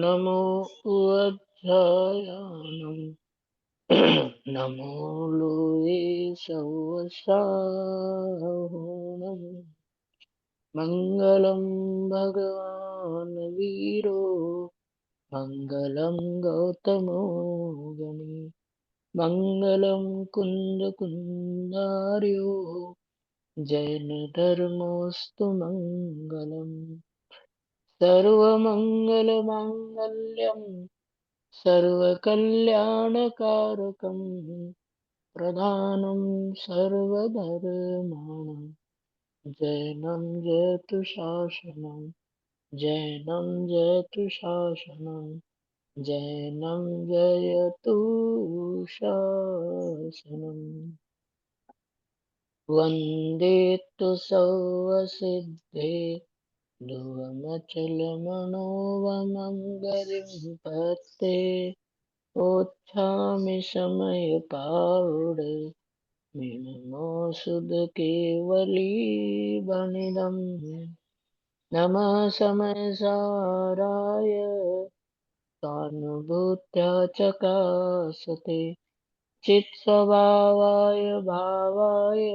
नमो उज्जयानं नमो लोये सहस्राहुणम् मङ्गलं भगवान् वीरो मङ्गलं गौतमो गणी मङ्गलं कुन्दकुन्दार्यो जैनधर्मोऽस्तु मङ्गलम् सर्वमङ्गलमाङ्गल्यं सर्वकल्याणकारकं प्रधानं सर्वधर्माणां जैनं जयतु शासनं जैनं जयतु शासनं जैनं जयतु शासनम् वन्दे तु सर्वसिद्धे ध्रुवमचलमनोवमङ्गलिं पत्ते ओच्छामि समयपावडे मीनमोऽसुधकेवली वनिदं नमः समयसाराय सानुभूत्या चकासते चित्स्वभावाय भावाय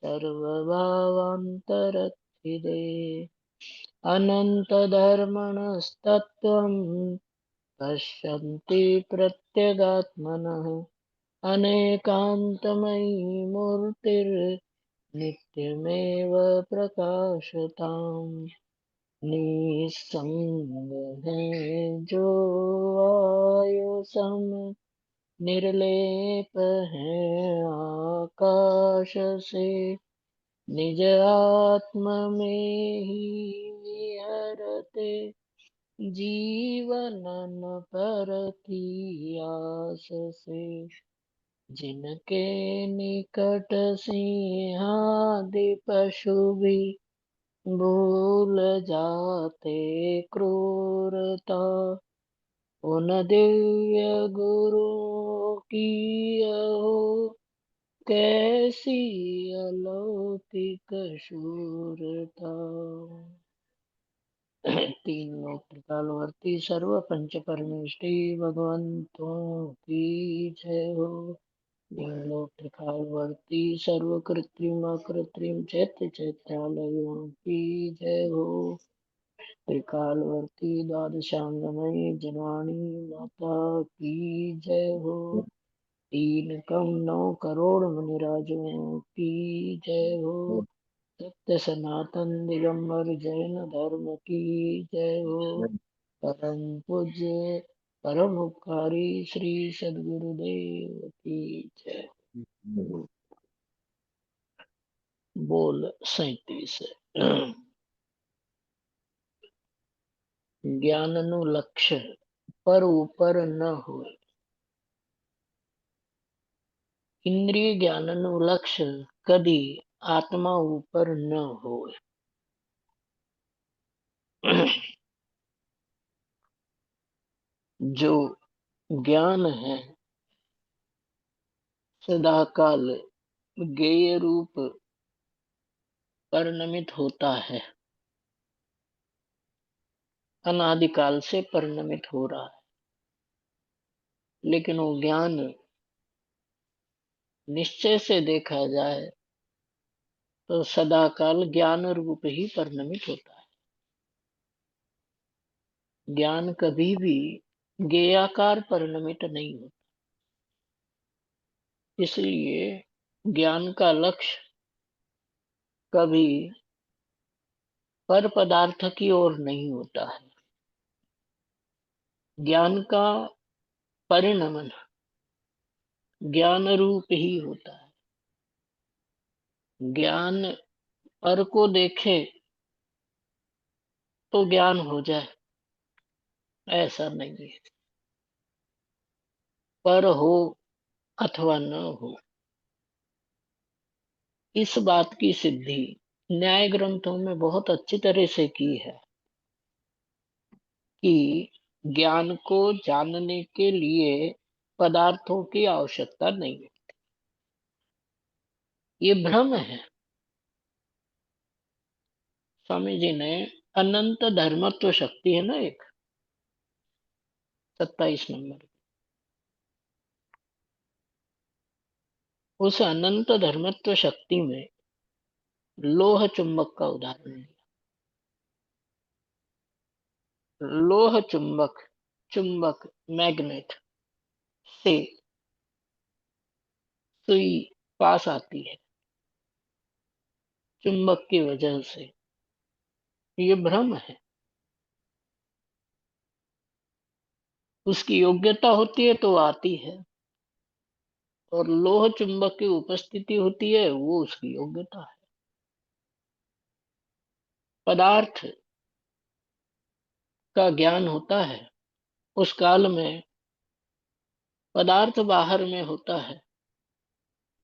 सर्वभावान्तरच्छिदे अनन्तधर्मणस्तत्त्वं पश्यन्ति प्रत्यगात्मनः अनेकान्तमयी मूर्तिर्नित्यमेव प्रकाशताम् निस्संग है जो आयो सम निर्लेप है आकाश से निज आत्मा में ही विहरते जीवनन परति आस से जिनके निकट सिंहादि पशु भी भूल जाते क्रूरता उन दिव्य गुरुओं की अहो कैसी अलौकिक शूरता। तीन लोक त्रिकालवर्ती सर्व पंच परमेष्टि भगवंतों की जय हो। तीन लोक त्रिकालवर्ती सर्व कृत्रिम अकृत्रिम चैत्य चैत्यालयों की जय हो। त्रिकालवर्ती द्वादशांगमयी जनवाणी माता की जय हो। तीन कम 9 करोड़ मुनिराजों की जय हो। सत्य सनातन दिगंबर जैन धर्म की जय हो। परम पूज्य परम उपकारी श्री सद्गुरुदेव की जय। बोल 37 ज्ञाननु लक्ष्य पर ऊपर न हो। इंद्रिय ज्ञाननु लक्ष्य कदी आत्मा ऊपर न हो। जो ज्ञान है सदाकाल ज्ञेय रूप परिणमित होता है, अनादिकाल से परिणमित हो रहा है, लेकिन वो ज्ञान निश्चय से देखा जाए तो सदाकाल ज्ञान रूप ही परिणमित होता है। ज्ञान कभी भी ज्ञेयाकार परिणमित नहीं होता। इसलिए ज्ञान का लक्ष्य कभी पर पदार्थ की ओर नहीं होता है। ज्ञान का परिणमन ज्ञान रूप ही होता है। ज्ञान पर को देखे तो ज्ञान हो जाए, ऐसा नहीं है। पर हो अथवा न हो, इस बात की सिद्धि न्याय ग्रंथों में बहुत अच्छी तरह से की है कि ज्ञान को जानने के लिए पदार्थों की आवश्यकता नहीं है। ये भ्रम है। स्वामी जी ने अनंत धर्मत्व शक्ति है ना एक, 27 नंबर। उस अनंत धर्मत्व शक्ति में लोह चुंबक का उदाहरण दिया। लोह चुंबक, चुंबक मैग्नेट से सुई पास आती है चुंबक की वजह से। ये भ्रम है। उसकी योग्यता होती है तो आती है, और लोह चुंबक की उपस्थिति होती है वो उसकी योग्यता है। पदार्थ का ज्ञान होता है उस काल में, पदार्थ बाहर में होता है।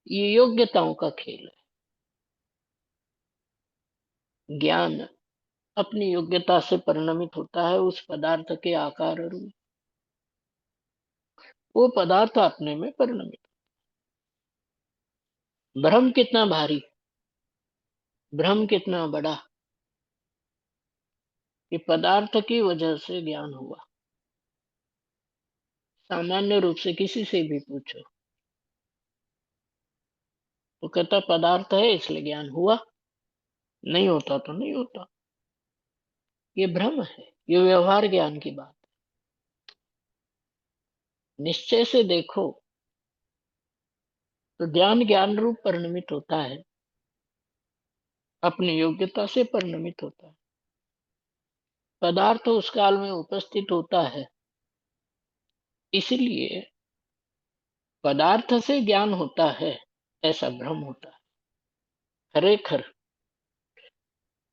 ये योग्यताओं का खेल है। ज्ञान अपनी योग्यता से परिणमित होता है उस पदार्थ के आकार रूप। वो पदार्थ अपने में परिणमित। भ्रम कितना भारी, भ्रम कितना बड़ा, कि पदार्थ की वजह से ज्ञान हुआ। सामान्य रूप से किसी से भी पूछो तो कहता पदार्थ है इसलिए ज्ञान हुआ, नहीं होता तो नहीं होता। ये भ्रम है, ये व्यवहार ज्ञान की बात। निश्चय से देखो तो ज्ञान ज्ञान रूप परिणमित होता है, अपनी योग्यता से परिणमित होता है। पदार्थ उस काल में उपस्थित होता है, इसलिए पदार्थ से ज्ञान होता है ऐसा भ्रम होता है। खरेखर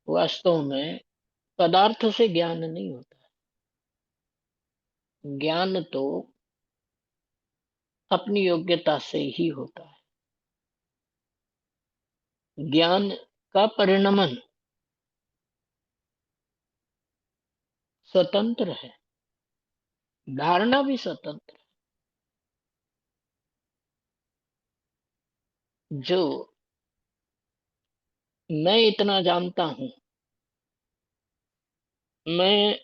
वास्तव में पदार्थ से ज्ञान नहीं होता है। ज्ञान तो अपनी योग्यता से ही होता है। ज्ञान का परिणमन स्वतंत्र है, धारणा भी स्वतंत्र है। जो मैं इतना जानता हूं, मैं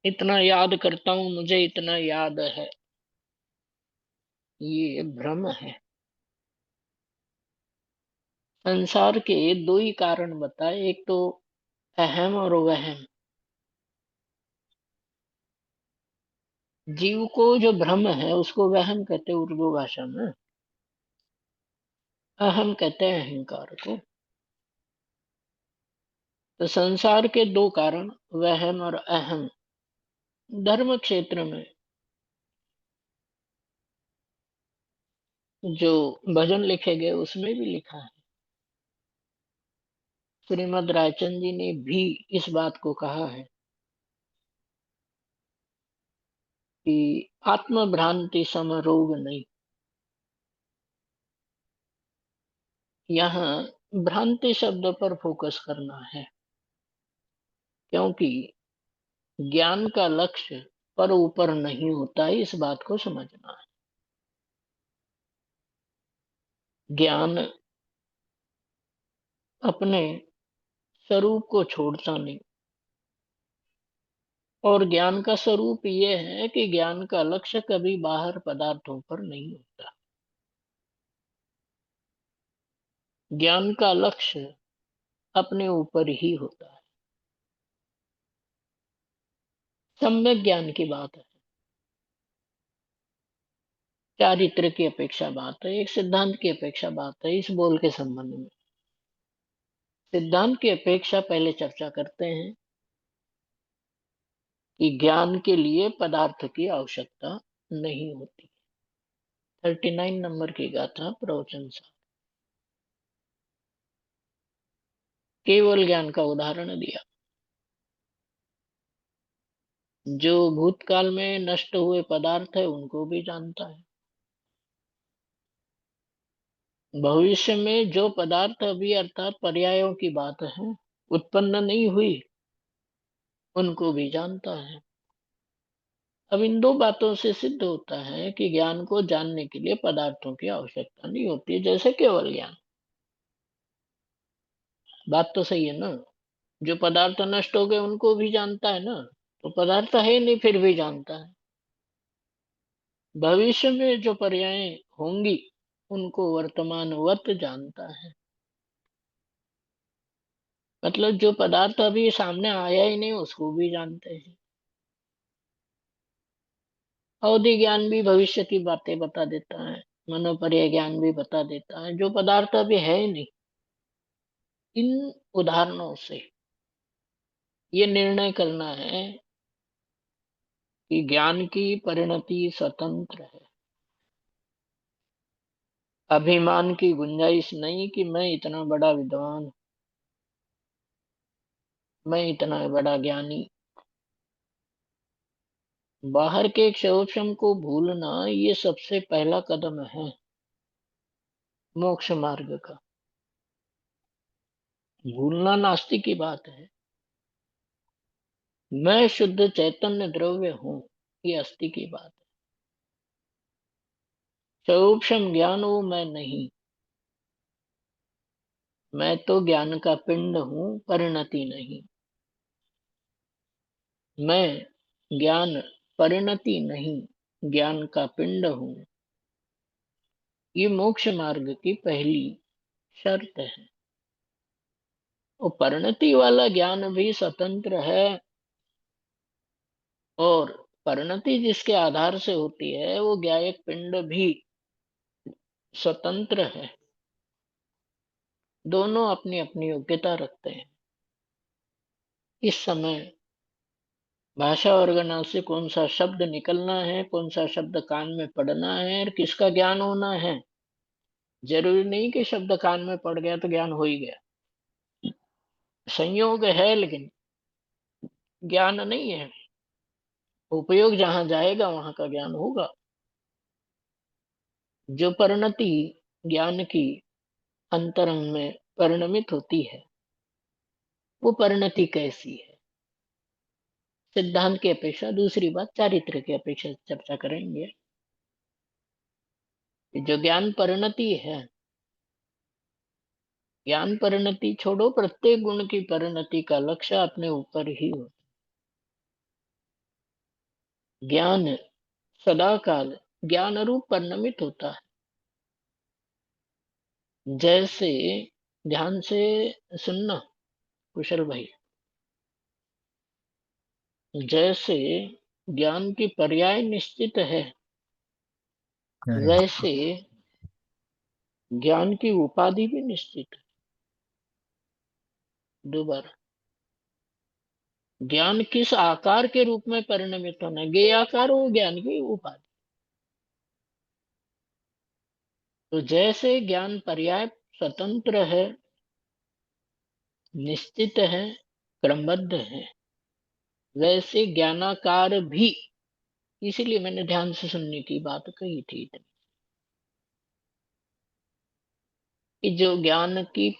इतना याद करता हूं, मुझे इतना याद है, ये भ्रम है। संसार के दो ही कारण बताए, एक तो अहम और वहम। जीव को जो भ्रम है उसको वहम कहते हैं उर्दू भाषा में, अहम कहते हैं अहंकार को। तो संसार के दो कारण वहम और अहम। धर्म क्षेत्र में जो भजन लिखे गए उसमें भी लिखा है, श्रीमद रायचंद जी ने भी इस बात को कहा है कि आत्म भ्रांति सम रोग नहीं। यहाँ भ्रांति शब्द पर फोकस करना है, क्योंकि ज्ञान का लक्ष्य पर ऊपर नहीं होता है, इस बात को समझना है। ज्ञान अपने स्वरूप को छोड़ता नहीं, और ज्ञान का स्वरूप यह है कि ज्ञान का लक्ष्य कभी बाहर पदार्थों पर नहीं होता। ज्ञान का लक्ष्य अपने ऊपर ही होता है। सम्यक ज्ञान की बात है, चारित्र की अपेक्षा बात है, एक सिद्धांत की अपेक्षा बात है। इस बोल के संबंध में सिद्धांत की अपेक्षा पहले चर्चा करते हैं कि ज्ञान के लिए पदार्थ की आवश्यकता नहीं होती। 39 नंबर की गाथा प्रवचन सा केवल ज्ञान का उदाहरण दिया। जो भूतकाल में नष्ट हुए पदार्थ है उनको भी जानता है, भविष्य में जो पदार्थ अभी अर्थात पर्यायों की बात है उत्पन्न नहीं हुई उनको भी जानता है। अब इन दो बातों से सिद्ध होता है कि ज्ञान को जानने के लिए पदार्थों की आवश्यकता नहीं होती, जैसे केवल ज्ञान। बात तो सही है ना। जो पदार्थ नष्ट हो गए उनको भी जानता है ना, तो पदार्थ है नहीं फिर भी जानता है। भविष्य में जो पर्याय होंगी उनको वर्तमानवत जानता है। मतलब जो पदार्थ अभी सामने आया ही नहीं उसको भी जानते हैं। अवधि ज्ञान भी भविष्य की बातें बता देता है, मनोपर्य ज्ञान भी बता देता है। जो पदार्थ अभी है ही नहीं, इन उदाहरणों से ये निर्णय करना है कि ज्ञान की परिणति स्वतंत्र है। अभिमान की गुंजाइश नहीं कि मैं इतना बड़ा विद्वान, मैं इतना बड़ा ज्ञानी। बाहर के क्षोभम को भूलना ये सबसे पहला कदम है मोक्ष मार्ग का। भूलना नास्तिक की बात है। मैं शुद्ध चैतन्य द्रव्य हूं, ये अस्थि की बात है। क्षोभम ज्ञान वो मैं नहीं, मैं तो ज्ञान का पिंड हूं, परिणति नहीं। मैं ज्ञान परिणति नहीं, ज्ञान का पिंड हूं। ये मोक्ष मार्ग की पहली शर्त है। और परिणति वाला ज्ञान भी स्वतंत्र है, और परिणति जिसके आधार से होती है वो ज्ञायक पिंड भी स्वतंत्र है। दोनों अपनी अपनी योग्यता रखते हैं। इस समय भाषा ऑर्गेनाल से कौन सा शब्द निकलना है, कौन सा शब्द कान में पड़ना है और किसका ज्ञान होना है, जरूरी नहीं कि शब्द कान में पड़ गया तो ज्ञान हो ही गया। संयोग है लेकिन ज्ञान नहीं है। उपयोग जहां जाएगा वहां का ज्ञान होगा। जो परिणति ज्ञान की अंतरंग में परिणमित होती है, वो परिणति कैसी है, सिद्धांत की अपेक्षा दूसरी बात चारित्र की अपेक्षा चर्चा करेंगे। जो ज्ञान परिणति है, ज्ञान परिणति छोड़ो, प्रत्येक गुण की परिणति का लक्ष्य अपने ऊपर ही हो। ज्ञान सदाकाल ज्ञान रूप परिणमित होता है। जैसे ध्यान से सुनना कुशल भाई, जैसे ज्ञान की पर्याय निश्चित है, अरे वैसे ज्ञान की उपाधि भी निश्चित है। दोबारा, ज्ञान किस आकार के रूप में परिणमित होना, ज्ञेय आकार वो ज्ञान की उपाधि। तो जैसे ज्ञान पर्याय स्वतंत्र है, निश्चित है, क्रमबद्ध है, वैसे ज्ञानाकार भी, इसीलिए मैंने ध्यान से सुनने की बात कही थी कि जो ज्ञान की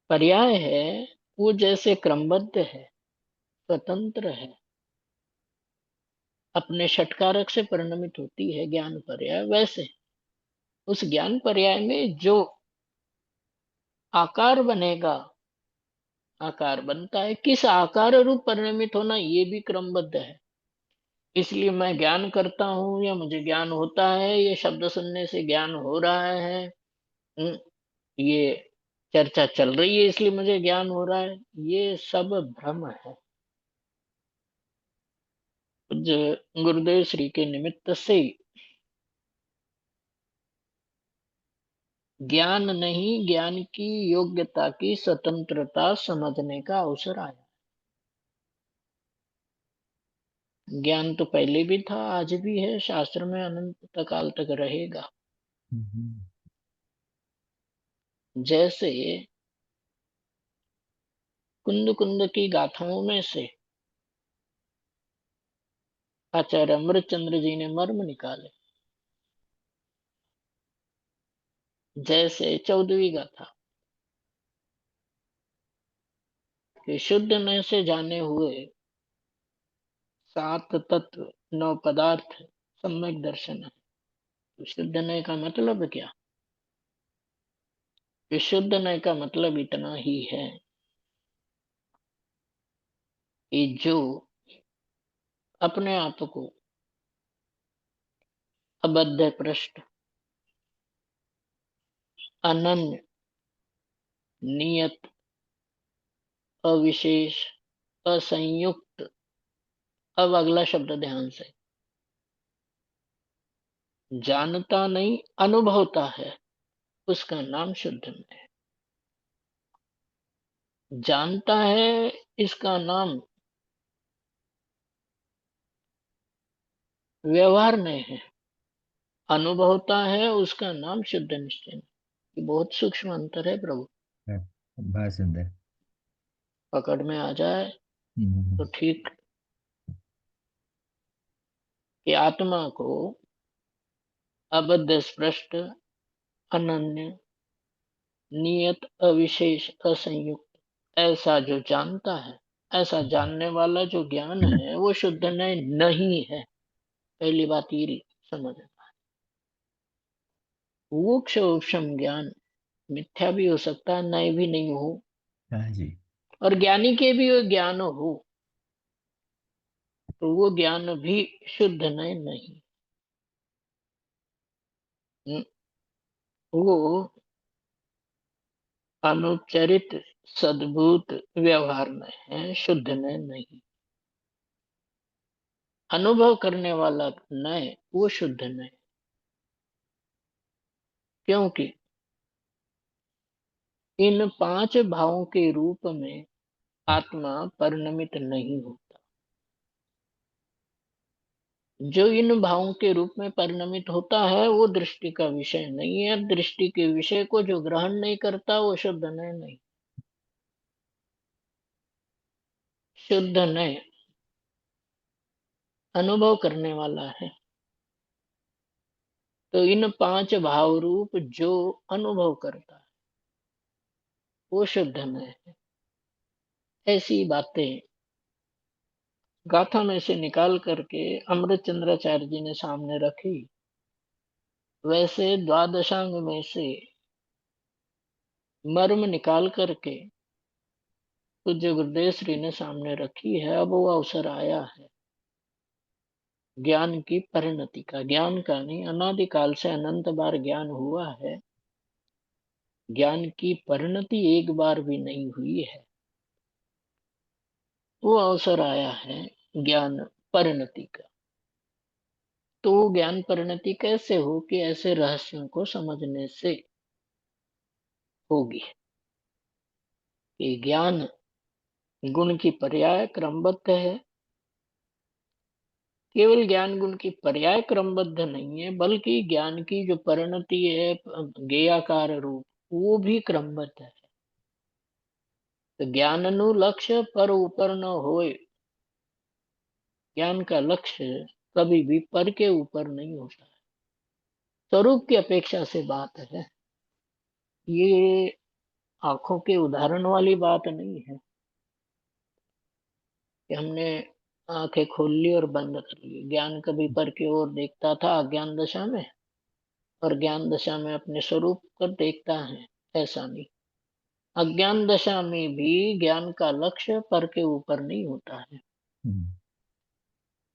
पर्याय है वो जैसे क्रमबद्ध है, स्वतंत्र है, अपने षटकारक से परिणमित होती है ज्ञान पर्याय, वैसे उस ज्ञान पर्याय में जो आकार बनेगा, आकार बनता है, किस आकार रूप परिणमित होना ये भी क्रमबद्ध है। इसलिए मैं ज्ञान करता हूं या मुझे ज्ञान होता है, ये शब्द सुनने से ज्ञान हो रहा है, ये चर्चा चल रही है इसलिए मुझे ज्ञान हो रहा है, ये सब भ्रम है। जो गुरुदेव श्री के निमित्त से ज्ञान नहीं, ज्ञान की योग्यता की स्वतंत्रता समझने का अवसर आया। ज्ञान तो पहले भी था, आज भी है, शास्त्र में अनंत काल तक रहेगा। हम्म, जैसे कुंद कुंद की गाथाओं में से आचार्य अमृतचंद्र जी ने मर्म निकाले। जैसे 14वीं गाथा कि शुद्ध न से जाने हुए 7 तत्व 9 पदार्थ सम्यक दर्शन है। तो शुद्ध न का मतलब क्या? विशुद्ध न का मतलब इतना ही है कि जो अपने आप को अबद्ध पृष्ठ, अनन्य, नियत, अविशेष, असंयुक्त। अब अगला शब्द ध्यान से, जानता नहीं अनुभवता है, उसका नाम शुद्ध में है। जानता है, इसका नाम व्यवहार में है। अनुभवता है, उसका नाम शुद्ध निश्चय में। ये बहुत सूक्ष्म अंतर है प्रभु। हाँ, बहुत सुंदर। पकड़ में आ जाए हम्म, तो ठीक, कि आत्मा को अबद्ध स्पष्ट, अनन्य, नियत, अविशेष, असंयुक्त ऐसा जो जानता है, ऐसा जानने वाला जो ज्ञान है वो शुद्ध नहीं है। पहली बात ये समझ। मोक्ष उपशम ज्ञान मिथ्या भी हो सकता है, नए भी नहीं हो, हाँ जी। और ज्ञानी के भी वो ज्ञान हो तो वो ज्ञान भी शुद्ध नए नहीं। हम्म, वो अनुपचरित सद्भूत व्यवहार में है, शुद्ध नए नहीं। अनुभव करने वाला नए वो शुद्ध नए, क्योंकि इन पांच भावों के रूप में आत्मा परिणमित नहीं होता। जो इन भावों के रूप में परिणमित होता है वो दृष्टि का विषय नहीं है। दृष्टि के विषय को जो ग्रहण नहीं करता वो शुद्ध नय नहीं। शुद्ध नय अनुभव करने वाला है। तो इन पांच भाव रूप जो अनुभव करता है वो शुद्ध नय है। ऐसी बातें गाथा में से निकाल करके अमृत चंद्राचार्य जी ने सामने रखी। वैसे द्वादशांग में से मर्म निकाल करके पूज्य गुरुदेव श्री ने सामने रखी है। अब वो अवसर आया है ज्ञान की परिणति का। ज्ञान का नहीं, अनादिकाल से अनंत बार ज्ञान हुआ है, ज्ञान की परिणति एक बार भी नहीं हुई है। वो अवसर आया है ज्ञान परिणति का। तो ज्ञान परिणति कैसे हो, कि ऐसे रहस्यों को समझने से होगी। कि ज्ञान गुण की पर्याय क्रमबद्ध है। केवल ज्ञान गुण की पर्याय क्रमबद्ध नहीं है, बल्कि ज्ञान की जो परिणति है ज्ञेयाकार रूप, वो भी क्रमबद्ध है। तो ज्ञान लक्ष्य पर ऊपर न होए। ज्ञान का लक्ष्य कभी भी पर के ऊपर नहीं होता है। स्वरूप की अपेक्षा से बात है। ये आंखों के उदाहरण वाली बात नहीं है कि हमने आंखें खोल ली और बंद कर ली। ज्ञान कभी पर की ओर देखता था अज्ञान दशा में, और ज्ञान दशा में अपने स्वरूप को देखता है, ऐसा नहीं। अज्ञान दशा में भी ज्ञान का लक्ष्य पर के ऊपर नहीं होता है। हम्म,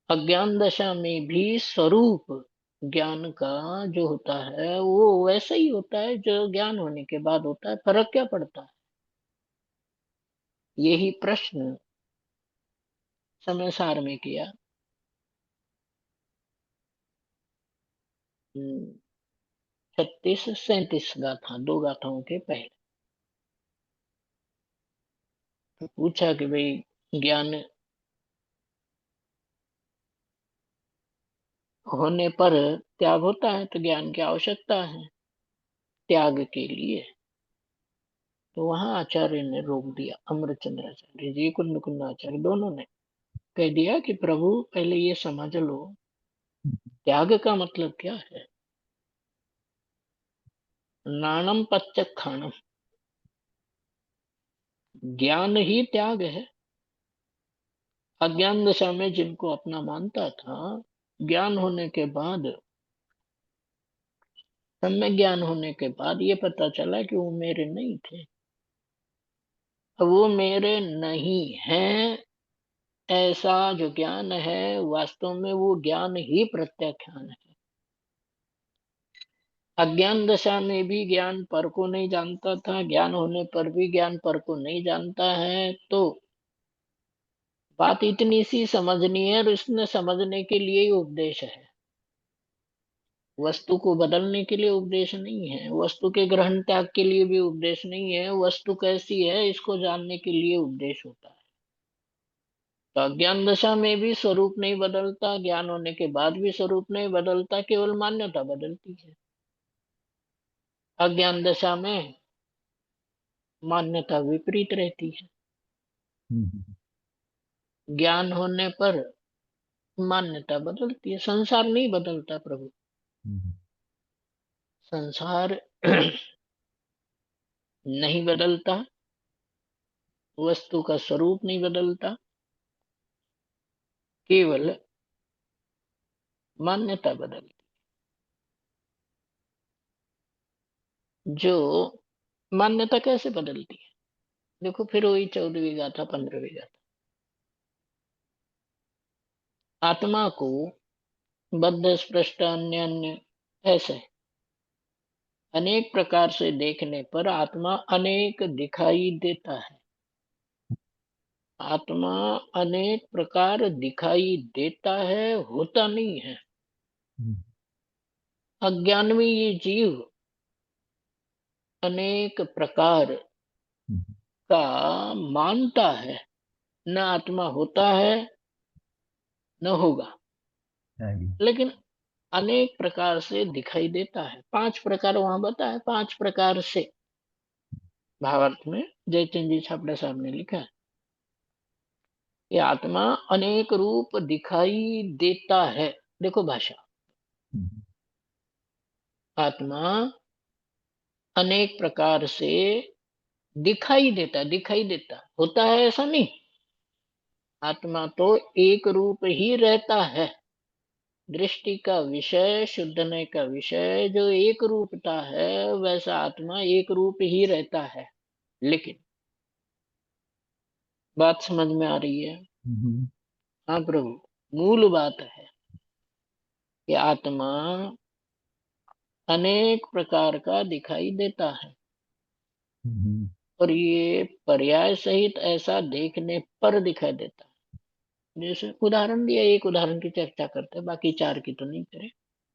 अज्ञान दशा में भी स्वरूप ज्ञान का जो होता है वो वैसा ही होता है जो ज्ञान होने के बाद होता है। फर्क क्या पड़ता है? यही प्रश्न समय सार में किया। 36 37 गाथा, दो गाथाओं के पहले तो पूछा कि भाई ज्ञान होने पर त्याग होता है, तो ज्ञान की आवश्यकता है त्याग के लिए। तो वहां आचार्य ने रोक दिया, अमृत चंद्राचार्य जी, कुंद कुंदाचार्य दोनों ने कह दिया कि प्रभु पहले ये समझ लो त्याग का मतलब क्या है। नाणम पच्चक खानम, ज्ञान ही त्याग है। अज्ञान दशा में जिनको अपना मानता था, ज्ञान होने के बाद, सम्यक ज्ञान होने के बाद ये पता चला कि वो मेरे नहीं थे। अब वो मेरे नहीं हैं, ऐसा जो ज्ञान है वास्तव में वो ज्ञान ही प्रत्याख्यान है। अज्ञान दशा में भी ज्ञान पर को नहीं जानता था, ज्ञान होने पर भी ज्ञान पर को नहीं जानता है। तो बात इतनी सी समझनी है, और इसने समझने के लिए ही उपदेश है। वस्तु को बदलने के लिए उपदेश नहीं है, वस्तु के ग्रहण त्याग के लिए भी उपदेश नहीं है, वस्तु कैसी है इसको जानने के लिए उपदेश होता है। तो अज्ञान दशा में भी स्वरूप नहीं बदलता, ज्ञान होने के बाद भी स्वरूप नहीं बदलता, केवल मान्यता बदलती है। अज्ञान दशा में मान्यता विपरीत रहती है, हम्म, ज्ञान होने पर मान्यता बदलती है। संसार नहीं बदलता प्रभु, हम्म, संसार नहीं बदलता, वस्तु का स्वरूप नहीं बदलता, केवल मान्यता बदलती। जो मान्यता कैसे बदलती है, देखो फिर वही 14वीं गाथा 15वीं गाथा। आत्मा को बद्ध स्पृष्ट अन्य अन्य ऐसे अनेक प्रकार से देखने पर आत्मा अनेक दिखाई देता है। आत्मा अनेक प्रकार दिखाई देता है, होता नहीं है। हम्म, अज्ञान में ये जीव अनेक प्रकार हम्म, का मानता है, न आत्मा होता है न होगा, हाँ जी। लेकिन अनेक प्रकार से दिखाई देता है। 5 प्रकार वहां बताया, 5 प्रकार से भावार्थ में जयचंद जी छापड़ा साहब ने लिखा है। ये आत्मा अनेक रूप दिखाई देता है। देखो भाषा, हम्म, आत्मा अनेक प्रकार से दिखाई देता, दिखाई देता होता है ऐसा नहीं। आत्मा तो एक रूप ही रहता है। दृष्टि का विषय, शुद्धने का विषय जो एक रूपता है, वैसा आत्मा एक रूप ही रहता है। लेकिन बात समझ में आ रही है? हम्म, हाँ प्रभु, मूल बात है कि आत्मा अनेक प्रकार का दिखाई देता है, हम्म, और ये पर्याय सहित ऐसा देखने पर दिखाई देता है। जैसे उदाहरण दिया, एक उदाहरण की चर्चा करते हैं, बाकी 4 की तो नहीं करें।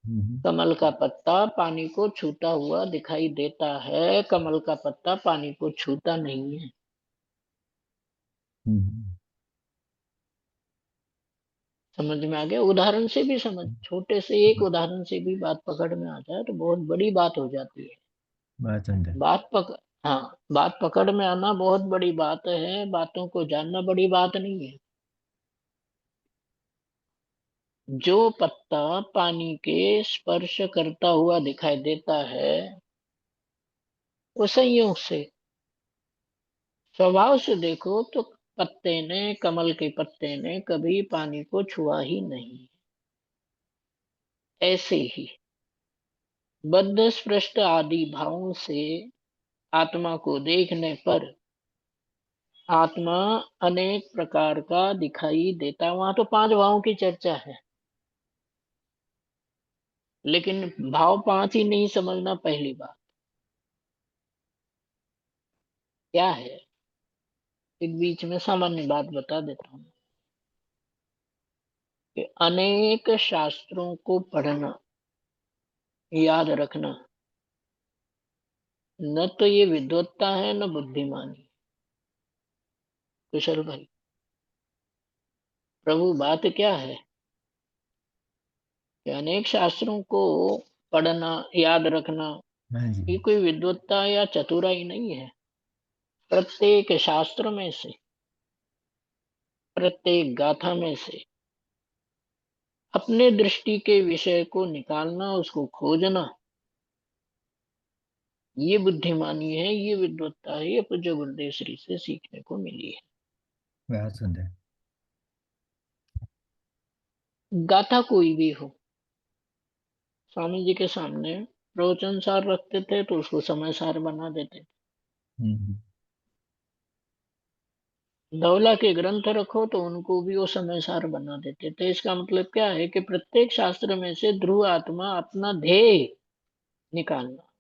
हम्म, कमल का पत्ता पानी को छूता हुआ दिखाई देता है, कमल का पत्ता पानी को छूता नहीं है। हम्म, समझ में आ गया? उदाहरण से भी समझ, छोटे से एक उदाहरण से भी बात पकड़ में आ जाए तो बहुत बड़ी बात हो जाती है। बात समझा। बात पक हाँ, बात पकड़ में आना बहुत बड़ी बात है, बातों को जानना बड़ी बात नहीं है। जो पत्ता पानी के स्पर्श करता हुआ दिखाई देता है, वो संयोग से, स्वभाव से देखो तो पत्ते ने, कमल के पत्ते ने कभी पानी को छुआ ही नहीं। ऐसे ही बद्ध स्पृष्ट आदि भावों से आत्मा को देखने पर आत्मा अनेक प्रकार का दिखाई देता। वहां तो 5 भावों की चर्चा है, लेकिन भाव 5 ही नहीं समझना। पहली बात क्या है, एक बीच में सामान्य बात बता देता हूं कि अनेक शास्त्रों को पढ़ना, याद रखना, न तो ये विद्वत्ता है न बुद्धिमानी। कुशल भाई, प्रभु बात क्या है कि अनेक शास्त्रों को पढ़ना, याद रखना, हाँ जी। ये कोई विद्वत्ता या चतुराई नहीं है। प्रत्येक शास्त्र में से, प्रत्येक गाथा में से अपने दृष्टि के विषय को निकालना, उसको खोजना, ये बुद्धिमानी है, ये विद्वत्ता है, ये पूज्य गुरुदेव श्री से सीखने को मिली है। बात सुंदर। गाथा कोई भी हो, स्वामी जी के सामने प्रवचन सार रखते थे तो उसको समय सार बना देते थे। हम्म, धौला के ग्रंथ रखो तो उनको भी वो समय सार बना देते थे। इसका मतलब क्या है कि प्रत्येक शास्त्र में से ध्रुव आत्मा अपना ध्येय निकालना,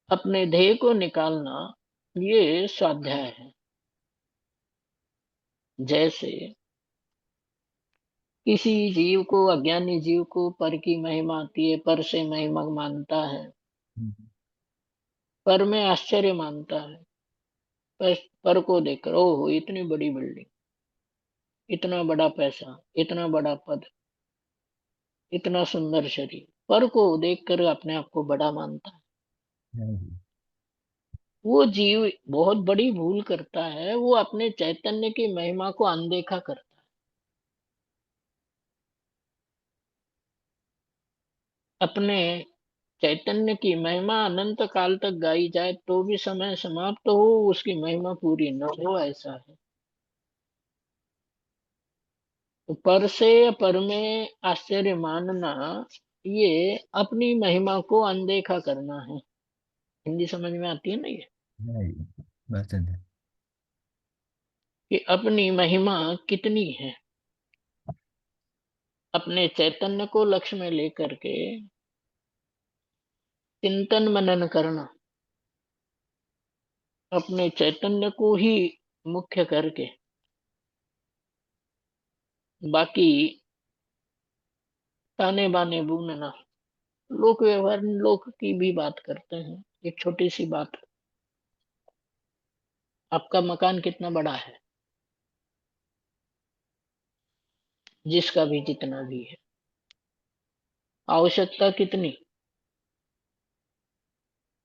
अपने ध्येय को निकालना, ये स्वाध्याय है। जैसे किसी जीव को, अज्ञानी जीव को पर की महिमा आती है, पर से महिमा मानता है, हम्म, पर में आश्चर्य मानता है, पर, पर को देखकर ओहो इतनी बड़ी बिल्डिंग, इतना बड़ा पैसा, इतना बड़ा पद, इतना सुंदर शरीर, पर को देखकर अपने आप को बड़ा मानता है। नहीं, वो जीव बहुत बड़ी भूल करता है, वो अपने चैतन्य की महिमा को अनदेखा करता है। अपने चैतन्य की महिमा अनंत काल तक गाई जाए तो भी समय समाप्त हो, उसकी महिमा पूरी न हो, ऐसा है। तो पर से या पर में आश्चर्य मानना, ये अपनी महिमा को अनदेखा करना है। हिंदी समझ में आती है ना ये, नहीं, बात समझे। कि अपनी महिमा कितनी है। अपने चैतन्य को लक्ष्य में लेकर के चिंतन मनन करना, अपने चैतन्य को ही मुख्य करके, बाकी ताने बाने बूनना। लोक व्यवहार लोक की भी बात करते हैं। एक छोटी सी बात, आपका मकान कितना बड़ा है, जिसका भी जितना भी है, आवश्यकता कितनी,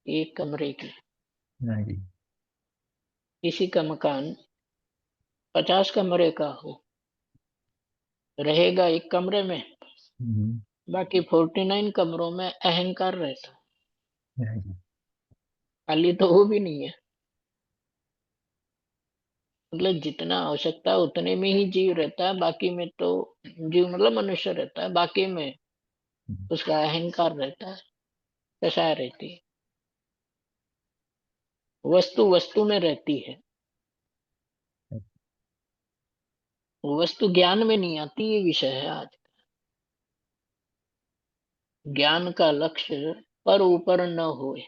एक कमरे की। नहीं। किसी का मकान 50 कमरे का हो, रहेगा एक कमरे में, हम्म, बाकी 49 कमरों में अहंकार रहता है। नहीं। खाली तो वो भी नहीं है। मतलब जितना आवश्यकता है उतने में ही जीव रहता है, बाकी में तो जीव मतलब मनुष्य रहता है, बाकी में हम्म, उसका अहंकार रहता है, दशा रहती है। वस्तु वस्तु में रहती है, वस्तु ज्ञान में नहीं आती, ये विषय है आज। ज्ञान का लक्ष्य पर ऊपर न होए,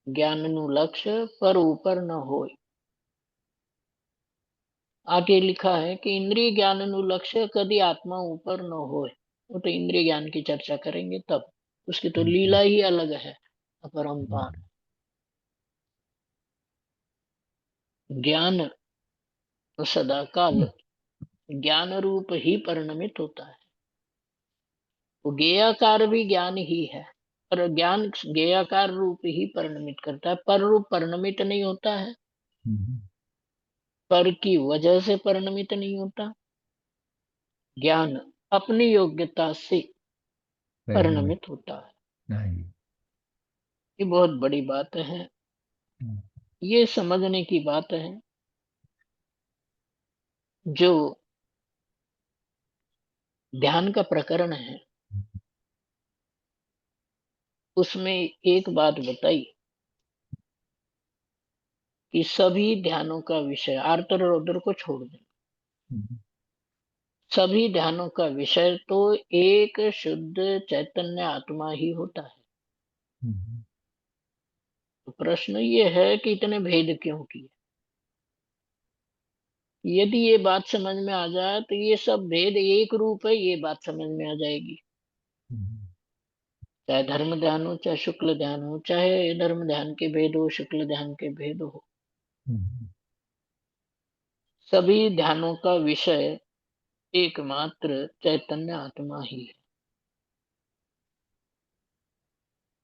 ज्ञान नु लक्ष्य पर ऊपर न होए। आगे लिखा है कि इंद्रिय ज्ञान नु लक्ष्य कभी आत्मा ऊपर न होए। वो तो इंद्रिय ज्ञान की चर्चा करेंगे तब, उसकी तो हम्म, लीला ही अलग है, अपरंपार। हम्म, ज्ञान सदा काल हम्म, ज्ञान रूप ही परिणमित होता है। वो ज्ञेयाकार भी ज्ञान ही है, पर ज्ञान ज्ञेयाकार रूप ही परिणमित करता है, पर रूप परिणमित नहीं होता है, हम्म, पर की वजह से परिणमित नहीं होता। ज्ञान अपनी योग्यता से परिणाम। परिणमित होता है। नहीं। ये बहुत बड़ी बात है, हम्म, ये समझने की बात है। जो ध्यान का प्रकरण है, उसमें एक बात बताई कि सभी ध्यानों का विषय आर्तर रौद्र को छोड़ दें, हम्म, सभी ध्यानों का विषय तो एक शुद्ध चैतन्य आत्मा ही होता है। हम्म, तो प्रश्न ये है कि इतने भेद क्यों किए। यदि ये बात समझ में आ जाए तो ये सब भेद एक रूप है, ये बात समझ में आ जाएगी। हम्म, चाहे धर्म ध्यान हो, चाहे शुक्ल ध्यान हो, चाहे धर्म ध्यान के भेद हो, शुक्ल ध्यान के भेद हो, हम्म, सभी ध्यानों का विषय एकमात्र चैतन्य आत्मा ही है।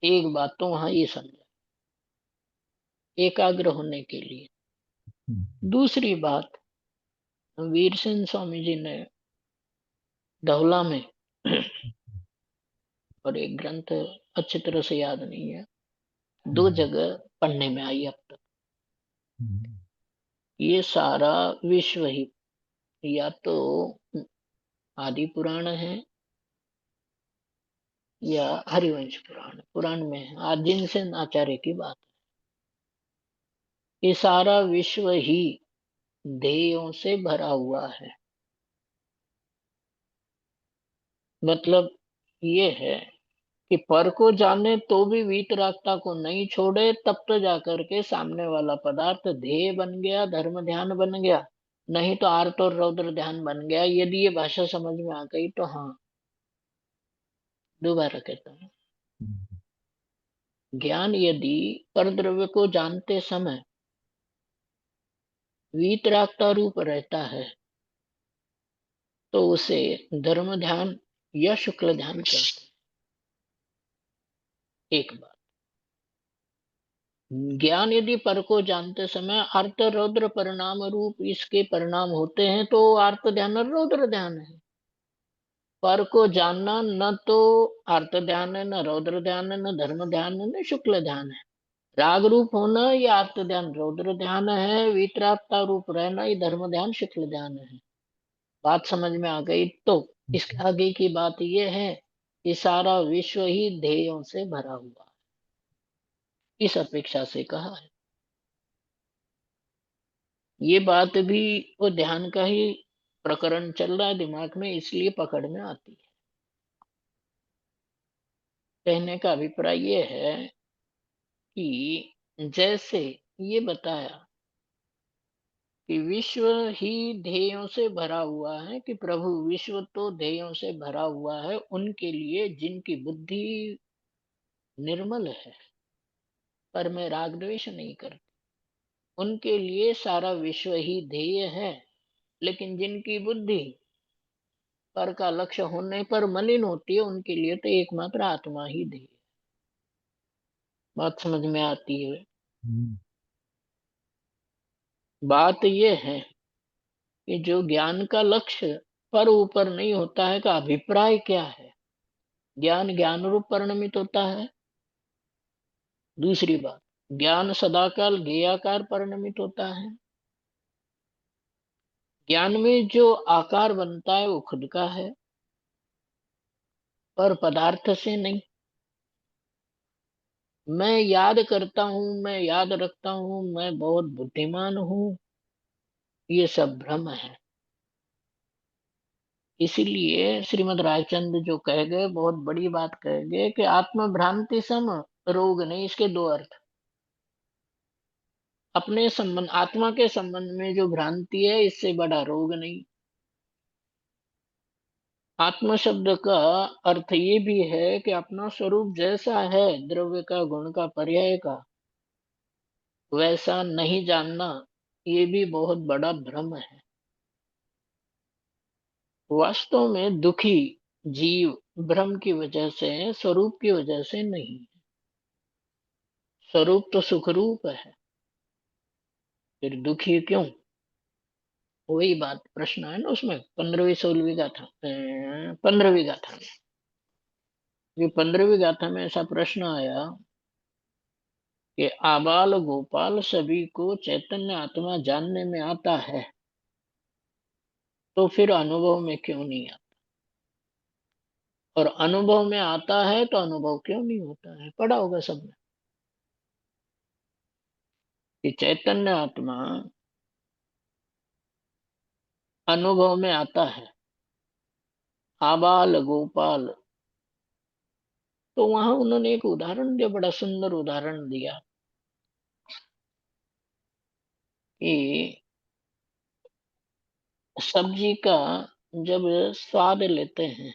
एक बात तो वहां ये समझा, एकाग्र होने के लिए। हम्म, दूसरी बात, वीर सिंह स्वामी जी ने धौला में और एक ग्रंथ अच्छी तरह से याद नहीं है, दो हम्म, जगह पढ़ने में आई अब तक। हम्म, ये सारा विश्व ही या तो आदि पुराण है या हरिवंश पुराण, पुराण में है, आज जिनसे आचार्य की बात है। ये सारा विश्व ही ध्येयों से भरा हुआ है। मतलब ये है कि पर को जाने तो भी वीतरागता को नहीं छोड़े, तब तो जाकर के सामने वाला पदार्थ ध्येय बन गया, धर्म ध्यान बन गया। नहीं तो आर्त और रौद्र ध्यान बन गया। यदि ये भाषा समझ में आ गई तो हाँ। दोबारा कहता हूँ, हम्म, ज्ञान यदि परद्रव्य को जानते समय वीतरागता रूप रहता है तो उसे धर्म ध्यान या शुक्ल ध्यान कहते हैं। एक बात, ज्ञान यदि पर को जानते समय अर्थ रौद्र परिणाम रूप इसके परिणाम होते हैं तो अर्थ ध्यान और रौद्र ध्यान है। पर को जानना न तो अर्थ ध्यान है, न रौद्र ध्यान है, न धर्म ध्यान है, न शुक्ल ध्यान है। राग रूप होना ये अर्थ ध्यान रौद्र ध्यान है, वितरागता रूप रहना ये धर्म ध्यान शुक्ल ध्यान है। बात समझ में आ गई तो इसके आगे की बात यह है कि सारा विश्व ही ध्येयों से भरा हुआ है, इस अपेक्षा से कहा है। ये बात भी वो ध्यान का ही प्रकरण चल रहा है दिमाग में, इसलिए पकड़ में आती है। कहने का अभिप्राय ये है कि जैसे ये बताया कि विश्व ही ध्येयों से भरा हुआ है, कि प्रभु विश्व तो ध्येयों से भरा हुआ है उनके लिए जिनकी बुद्धि निर्मल है, पर मैं राग द्वेष नहीं करती, उनके लिए सारा विश्व ही ध्येय है। लेकिन जिनकी बुद्धि पर का लक्ष्य होने पर मलिन होती है उनके लिए तो एकमात्र आत्मा ही ध्येय। बात समझ में आती है। हम्म, बात यह है कि जो ज्ञान का लक्ष्य पर ऊपर नहीं होता है का अभिप्राय क्या है। ज्ञान ज्ञान रूप परिणमित होता है। दूसरी बात, ज्ञान सदाकाल ज्ञेयाकार परिणमित होता है। ज्ञान में जो आकार बनता है वो खुद का है और पदार्थ से नहीं। मैं याद करता हूं, मैं याद रखता हूं, मैं बहुत बुद्धिमान हूं, ये सब भ्रम है। इसीलिए श्रीमद् रायचंद जो कह गए बहुत बड़ी बात कह गए कि आत्म भ्रांति सम रोग नहीं। इसके दो अर्थ, अपने संबंध आत्मा के संबंध में जो भ्रांति है इससे बड़ा रोग नहीं। आत्म शब्द का अर्थ ये भी है कि अपना स्वरूप जैसा है, द्रव्य का गुण का पर्याय का, वैसा नहीं जानना, ये भी बहुत बड़ा भ्रम है। वास्तव में दुखी जीव भ्रम की वजह से है, स्वरूप की वजह से नहीं। स्वरूप तो सुख रूप है, फिर दुखी क्यों। वही बात प्रश्न है ना उसमें 15वीं 16वीं गाथा, 15वीं गाथा में। ये 15वीं गाथा में ऐसा प्रश्न आया कि आबाल गोपाल सभी को चैतन्य आत्मा जानने में आता है, तो फिर अनुभव में क्यों नहीं आता। और अनुभव में आता है तो अनुभव क्यों नहीं होता है। पढ़ा होगा सबने कि चैतन्य आत्मा अनुभव में आता है, आबाल गोपाल। तो वहां उन्होंने एक उदाहरण दिया, बड़ा सुंदर उदाहरण दिया कि सब्जी का जब स्वाद लेते हैं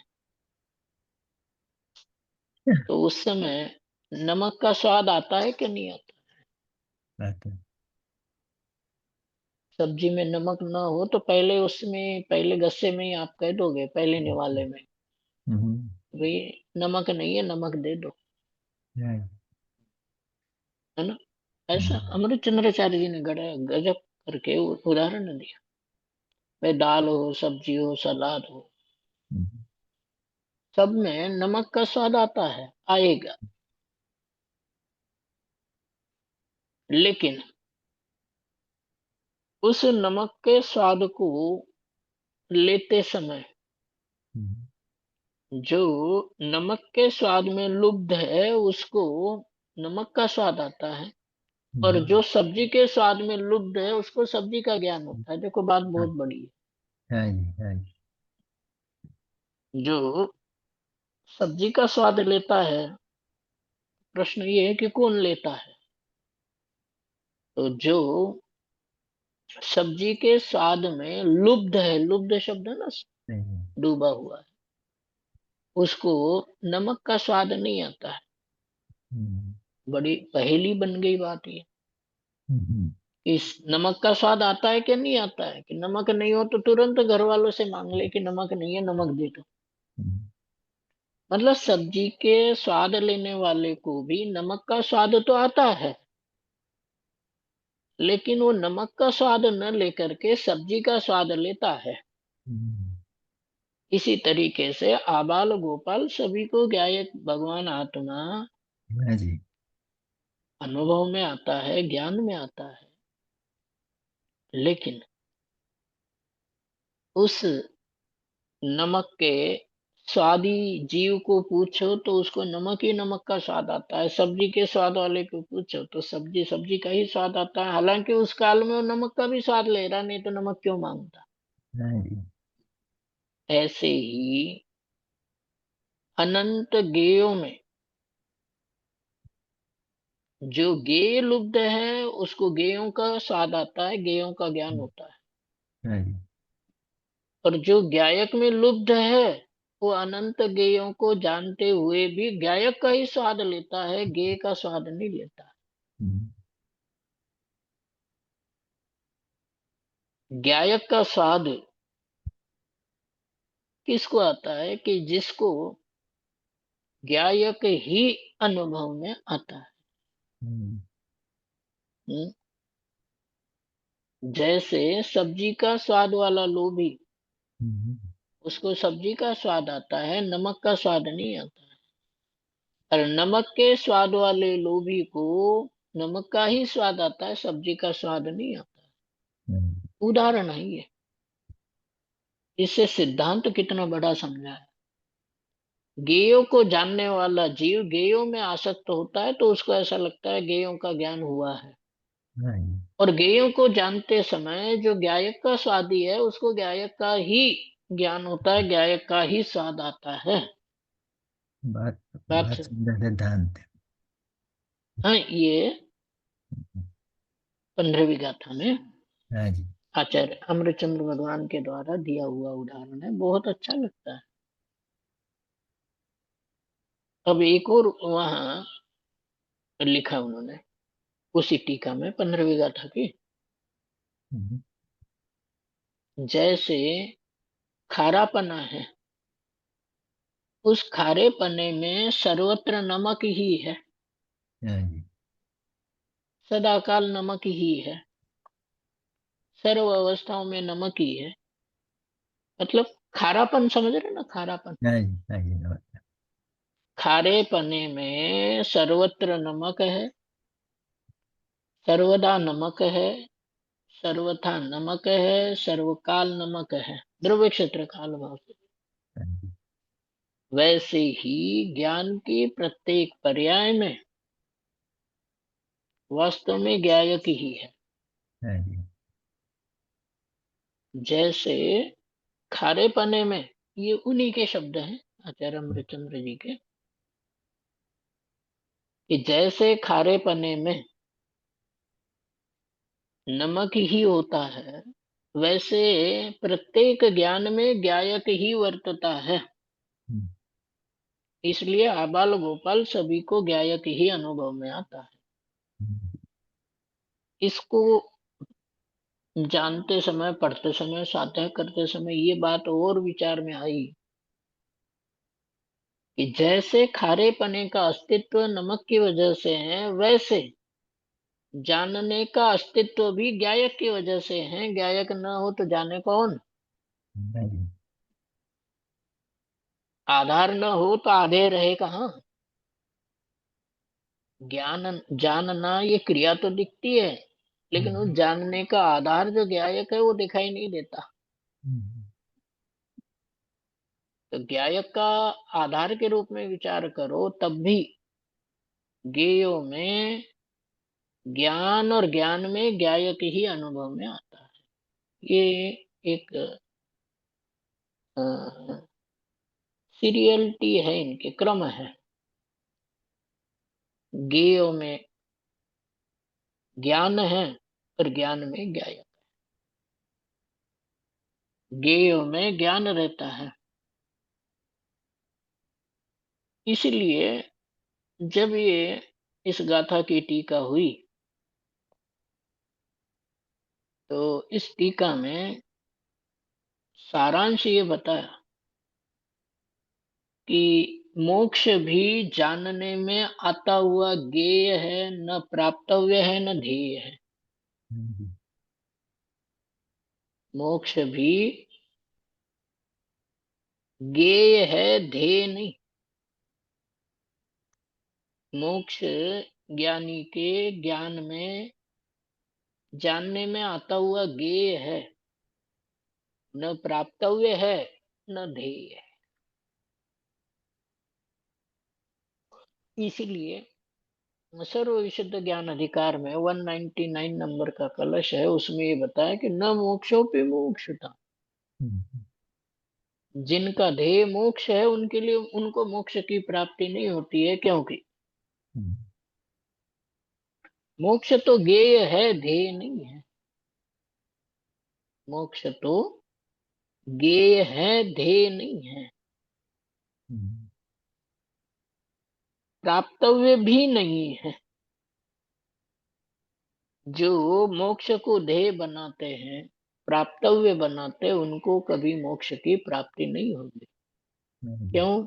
तो उस समय नमक का स्वाद आता है कि नहीं आता। रहते हैं। सब्जी में नमक ना हो तो पहले उसमें पहले गस्से में ही आप कह दोगे, पहले निवाले में, हम्म, भाई नमक नहीं है, नमक दे दो, yeah, है ना। ऐसा हम्म, अमृत चंद्राचार्य जी ने गजब करके उदाहरण दिया। भाई दाल हो, सब्जी हो, सलाद हो, हम्म, सब में नमक का स्वाद आता है, आएगा। लेकिन उस नमक के स्वाद को लेते समय हम्म, जो नमक के स्वाद में लुब्ध है उसको नमक का स्वाद आता है, और हम्म, जो सब्जी के स्वाद में लुब्ध है उसको सब्जी का ज्ञान होता है। देखो बात हाँ, बहुत बड़ी है जी, है जी। है। जो सब्जी का स्वाद लेता है। प्रश्न ये है कि कौन लेता है। तो जो सब्जी के स्वाद में लुब्ध है, लुब्ध शब्द है ना, नहीं। डूबा हुआ है, उसको नमक का स्वाद नहीं आता है। हम्म, बड़ी पहेली बन गई बात ये। हम्म, इस नमक का स्वाद आता है कि नहीं आता है, कि नमक नहीं हो तो तुरंत घर वालों से मांग ले कि नमक नहीं है, नमक दे दो। हम्म, मतलब सब्जी के स्वाद लेने वाले को भी नमक का स्वाद तो आता है, लेकिन वो नमक का स्वाद न लेकर के सब्जी का स्वाद लेता है। हम्म, इसी तरीके से आबाल गोपाल सभी को गायक भगवान आत्मा हाँ जी। अनुभव में आता है, ज्ञान में आता है, लेकिन उस नमक के स्वादी जीव को पूछो तो उसको नमक ही नमक का स्वाद आता है। सब्जी के स्वाद वाले को पूछो तो सब्जी सब्जी का ही स्वाद आता है, हालांकि उस काल में वो नमक का भी स्वाद ले रहा, नहीं तो नमक क्यों मांगता। हाँ जी। ऐसे ही अनंत गेयों में जो गेय लुब्ध है उसको गेयों का स्वाद आता है, गेयों का ज्ञान होता है। हाँ जी। और जो गायक में लुब्ध है वो अनंत गेयों को जानते हुए भी गायक का ही स्वाद लेता है, गेय का स्वाद नहीं लेता। हम्म, गायक का स्वाद किसको आता है, कि जिसको गायक ही अनुभव में आता है। हम्म, हम्म? जैसे सब्जी का स्वाद वाला लोभी, हम्म, उसको सब्जी का स्वाद आता है, नमक का स्वाद नहीं आता है। और नमक के स्वाद वाले लोभी को नमक का ही स्वाद आता है, सब्जी का स्वाद नहीं आता है। हम्म, उदाहरण है ये। इससे सिद्धांत कितना बड़ा समझा है। गेयों को जानने वाला जीव गेयों में आसक्त होता है तो उसको ऐसा लगता है गेयों का ज्ञान हुआ है। हाँ जी। और गेयों को जानते समय जो गायक का स्वादी है उसको गायक का ही ज्ञान होता है, गायक का ही स्वाद आता है। बात बात बात से सुंदर सिद्धांत है। हाँ, ये 15वीं गाथा में हाँ जी। आचार्य अमृतचंद्र भगवान के द्वारा दिया हुआ उदाहरण है, बहुत अच्छा लगता है। अब एक और वहां लिखा उन्होंने उसी टीका में 15वीं गाथा की। हम्म, जैसे खारापना है, उस खारे पने में सर्वत्र नमक ही है, हाँ जी। सदाकाल नमक ही है, सर्व अवस्थाओं में नमक ही है। मतलब खारापन समझ रहे ना, खारापन। हाँ जी। हाँ जी। नमस्कार। खारे पने में सर्वत्र नमक है, सर्वदा नमक है, सर्वथा नमक है, सर्वकाल नमक है, द्रव्य क्षेत्र काल भाव से। हाँ जी। वैसे ही ज्ञान के प्रत्येक पर्याय में वास्तव में गायक ही है। हाँ जी। जैसे खारे पने में, ये उन्हीं के शब्द हैं आचार्य अमृतचंद्र जी के, कि जैसे खारे पने में नमक ही होता है, वैसे प्रत्येक ज्ञान में गायक ही वर्तता है। हम्म, इसलिए आबाल गोपाल सभी को गायक ही अनुभव में आता है। हम्म, इसको जानते समय, पढ़ते समय, स्वाध्याय करते समय ये बात और विचार में आई कि जैसे खारे पने का अस्तित्व नमक की वजह से है, वैसे जानने का अस्तित्व भी गायक की वजह से है। गायक न हो तो जाने कौन। हाँ जी। आधार न हो तो आधे रहे कहाँ। ज्ञान जानना ये क्रिया तो दिखती है, लेकिन उस हम्म, जानने का आधार जो गायक है वो दिखाई नहीं देता। हम्म, तो गायक का आधार के रूप में विचार करो तब भी गेयों में ज्ञान और ज्ञान में गायक ही अनुभव में आता है। ये एक सीरियलिटी है, इनके क्रम है। ज्ञेयों में ज्ञान है और ज्ञान में ज्ञाय। ज्ञेयों में ज्ञान रहता है। इसलिए जब ये इस गाथा की टीका हुई तो इस टीका में सारांश ये बताया कि मोक्ष भी जानने में आता हुआ ज्ञेय है, न प्राप्तव्य है न ध्येय है। मोक्ष भी ज्ञेय है, ध्येय नहीं। मोक्ष ज्ञानी के ज्ञान में जानने में आता हुआ ज्ञेय है, न प्राप्तव्य है न ध्येय है। इसीलिए सर्व विशुद्ध ज्ञान अधिकार में 199 नंबर का कलश है, उसमें ये बताया कि न मोक्षोपि मुमुक्षुता। जिनका ध्येय मोक्ष है उनके लिए उनको मोक्ष की प्राप्ति नहीं होती है, क्योंकि मोक्ष तो ज्ञेय है, ध्येय नहीं है। मोक्ष तो ज्ञेय है, ध्येय नहीं है। प्राप्तव्य भी नहीं है। जो मोक्ष को ध्येय बनाते हैं, प्राप्तव्य बनाते हैं, उनको कभी मोक्ष की प्राप्ति नहीं होगी। क्यों?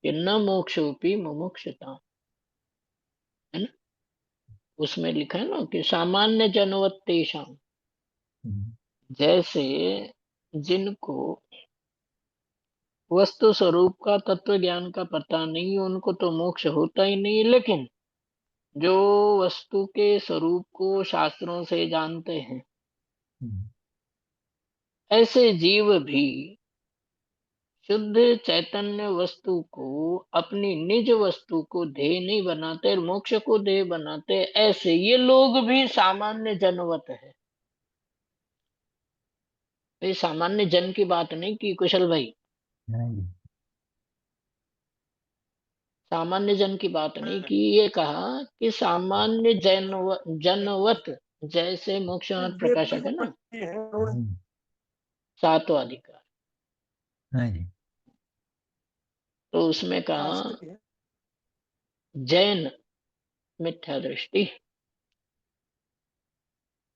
कि न मोक्षोपि मुमुक्षुता, है ना। उसमें लिखा है ना कि सामान्य जनवत तेषां, जैसे जिनको वस्तु स्वरूप का तत्व ज्ञान का पता नहीं, उनको तो मोक्ष होता ही नहीं। लेकिन जो वस्तु के स्वरूप को शास्त्रों से जानते हैं, ऐसे जीव भी शुद्ध चैतन्य वस्तु को अपनी निज वस्तु को ध्येय नहीं बनाते और मोक्ष को ध्येय बनाते। ऐसे ये लोग भी सामान्य जनवत है। ये सामान्य जन की बात नहीं की कुशल भाई, सामान्य जन की बात नहीं की। ये कहा कि सामान्य जनवत, जैसे मोक्ष प्रकाशक है ना, सातवां अधिकार, तो उसमें कहा जैन मिथ्या दृष्टि।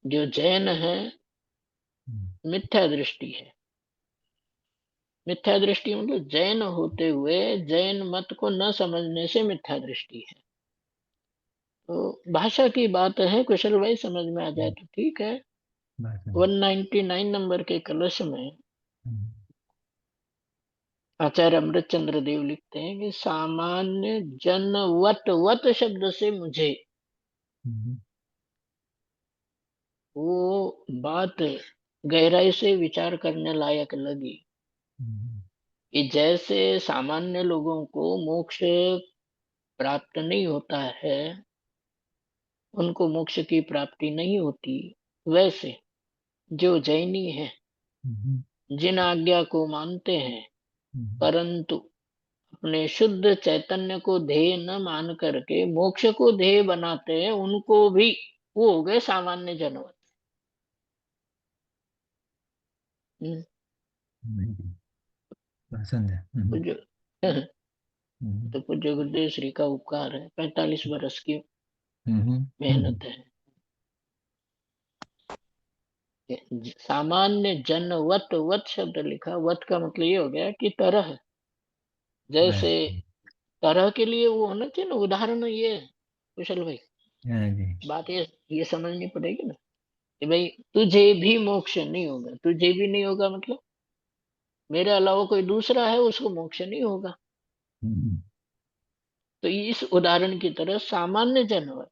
जो जैन है मिथ्या दृष्टि है। मिथ्या दृष्टि मतलब जैन होते हुए जैन मत को न समझने से मिथ्या दृष्टि है। तो भाषा की बात है, कुशल भाई समझ में आ जाए तो ठीक है। 199 नंबर के कलश में आचार्य अमृत चंद्र देव लिखते हैं कि सामान्य जन वत, वत शब्द से मुझे वो बात गहराई से विचार करने लायक लगी कि जैसे सामान्य लोगों को मोक्ष प्राप्त नहीं होता है, उनको मोक्ष की प्राप्ति नहीं होती, वैसे जो जैनी है, जिन आज्ञा को मानते हैं परंतु अपने शुद्ध चैतन्य को ध्येय न मान करके मोक्ष को ध्येय बनाते हैं, उनको भी वो हो गए सामान्य जनवत। हम्म, पसंद है। तो जो तो पूज्य गुरुदेव श्री का उपकार है, 45 वर्ष की मेहनत है। सामान्य जनवत, वत शब्द लिखा, वत का मतलब ये हो गया कि तरह। जैसे तरह के लिए वो होना चाहिए ना, उदाहरण ये है कुशल भाई। बात ये समझनी पड़ेगी ना कि भाई तुझे भी मोक्ष नहीं होगा। तुझे भी नहीं होगा मतलब मेरे अलावा कोई दूसरा है, उसको मोक्ष नहीं होगा। तो इस उदाहरण की तरह सामान्य जनवत,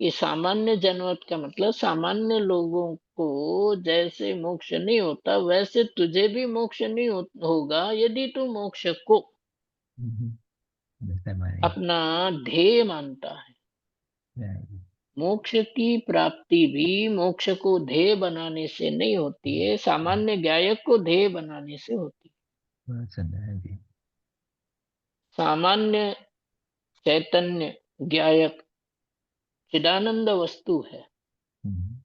ये सामान्य जनवत का मतलब सामान्य लोगों को जैसे मोक्ष नहीं होता, वैसे तुझे भी मोक्ष नहीं होगा यदि तू मोक्ष को अपना ध्येय मानता है। मोक्ष की प्राप्ति भी मोक्ष को ध्येय बनाने से नहीं होती है, सामान्य ज्ञायक को ध्येय बनाने से होती है। बहुत सुंदर है जी। सामान्य चैतन्य ज्ञायक चिदानंद वस्तु है। हम्म,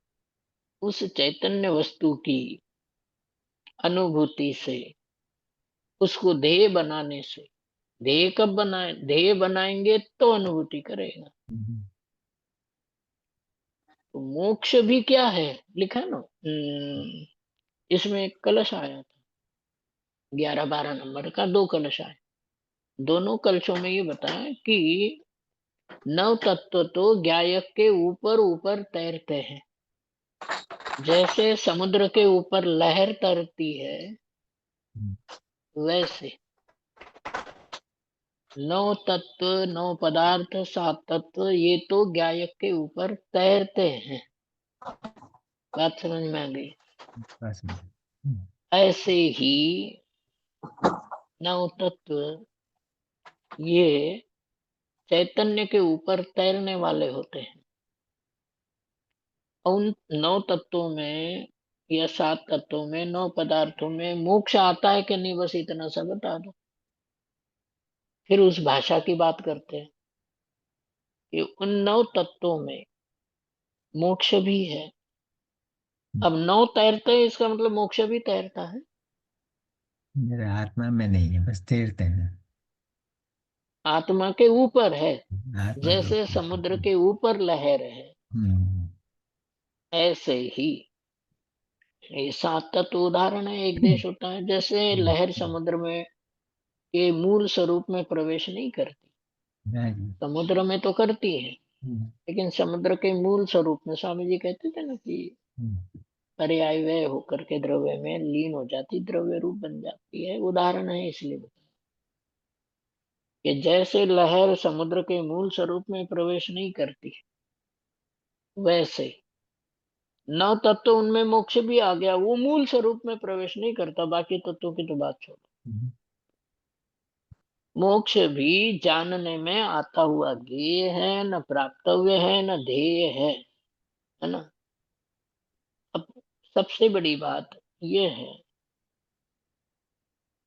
उस चैतन्य वस्तु की अनुभूति से, उसको ध्येय बनाने से, ध्येय कब बनाए, ध्येय बनाएंगे तो अनुभूति करेगा। हम्म, तो मोक्ष भी क्या है, लिखा है ना। इसमें एक कलश आया था, 11-12 नंबर का, दो कलश आए। दोनों कलशों में ये बताया कि नव तत्व तो ज्ञायक के ऊपर ऊपर तैरते हैं। जैसे समुद्र के ऊपर लहर तैरती है, हम्म, वैसे नौ तत्व, नौ पदार्थ, सात तत्व, ये तो ज्ञायक के ऊपर तैरते हैं। बात समझ में आ गई। बहुत सुंदर। ऐसे ही नौ तत्व ये चैतन्य के ऊपर तैरने वाले होते हैं। उन नौ तत्वों में या सात तत्वों में, नौ पदार्थों में मोक्ष आता है कि नहीं, बस इतना सा बता दो। फिर उस भाषा की बात करते हैं कि उन नौ तत्वों में मोक्ष भी है। अब नौ तैरते हैं, इसका मतलब मोक्ष भी तैरता है। मेरे आत्मा में नहीं है, बस तैरते हैं। आत्मा के ऊपर है। आत्मा के जैसे ऊपर। समुद्र के ऊपर लहर है, हम्म, ऐसे ही ये सात तत्व उदाहरण है। एक देश होता है, जैसे हम्म, लहर समुद्र में के मूल स्वरूप में प्रवेश नहीं करती, हाँ जी। समुद्र में तो करती है, हम्म, लेकिन समुद्र के मूल स्वरूप में, स्वामी जी कहते थे ना कि हम्म, पर्याय व्यय होकर के द्रव्य में लीन हो जाती, द्रव्य रूप बन जाती है। उदाहरण है इसलिए बताया कि जैसे लहर समुद्र के मूल स्वरूप में प्रवेश नहीं करती, वैसे नौ तत्व, उनमें मोक्ष भी आ गया, वो मूल स्वरूप में प्रवेश नहीं करता। बाकी तत्वों की तो बात छोड़ो। हम्म, मोक्ष भी जानने में आता हुआ ज्ञेय है, न प्राप्तव्य है, न ध्येय है ना। अब सबसे बड़ी बात यह है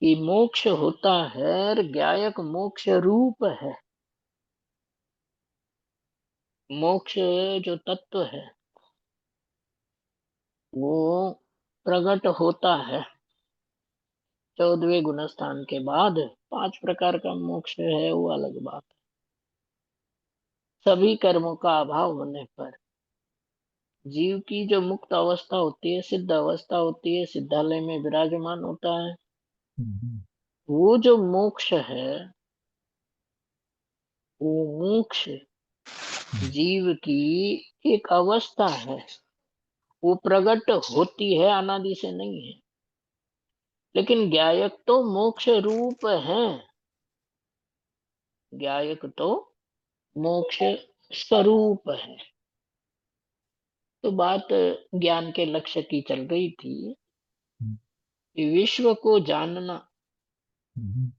कि मोक्ष होता है और ज्ञायक मोक्ष रूप है। मोक्ष जो तत्व है वो प्रकट होता है 14वें गुणस्थान के बाद। 5 प्रकार का मोक्ष है, वो अलग बात है। सभी कर्मों का अभाव होने पर जीव की जो मुक्त अवस्था होती है, सिद्ध अवस्था होती है, सिद्धालय में विराजमान होता है। हम्म, वो जो मोक्ष है, वो मोक्ष जीव की एक अवस्था है। वो प्रकट होती है, अनादि से नहीं है। लेकिन ज्ञायक तो मोक्ष रूप है। ज्ञायक तो मोक्ष स्वरूप है। तो बात ज्ञान के लक्ष्य की चल रही थी कि विश्व को जानना, हम्म,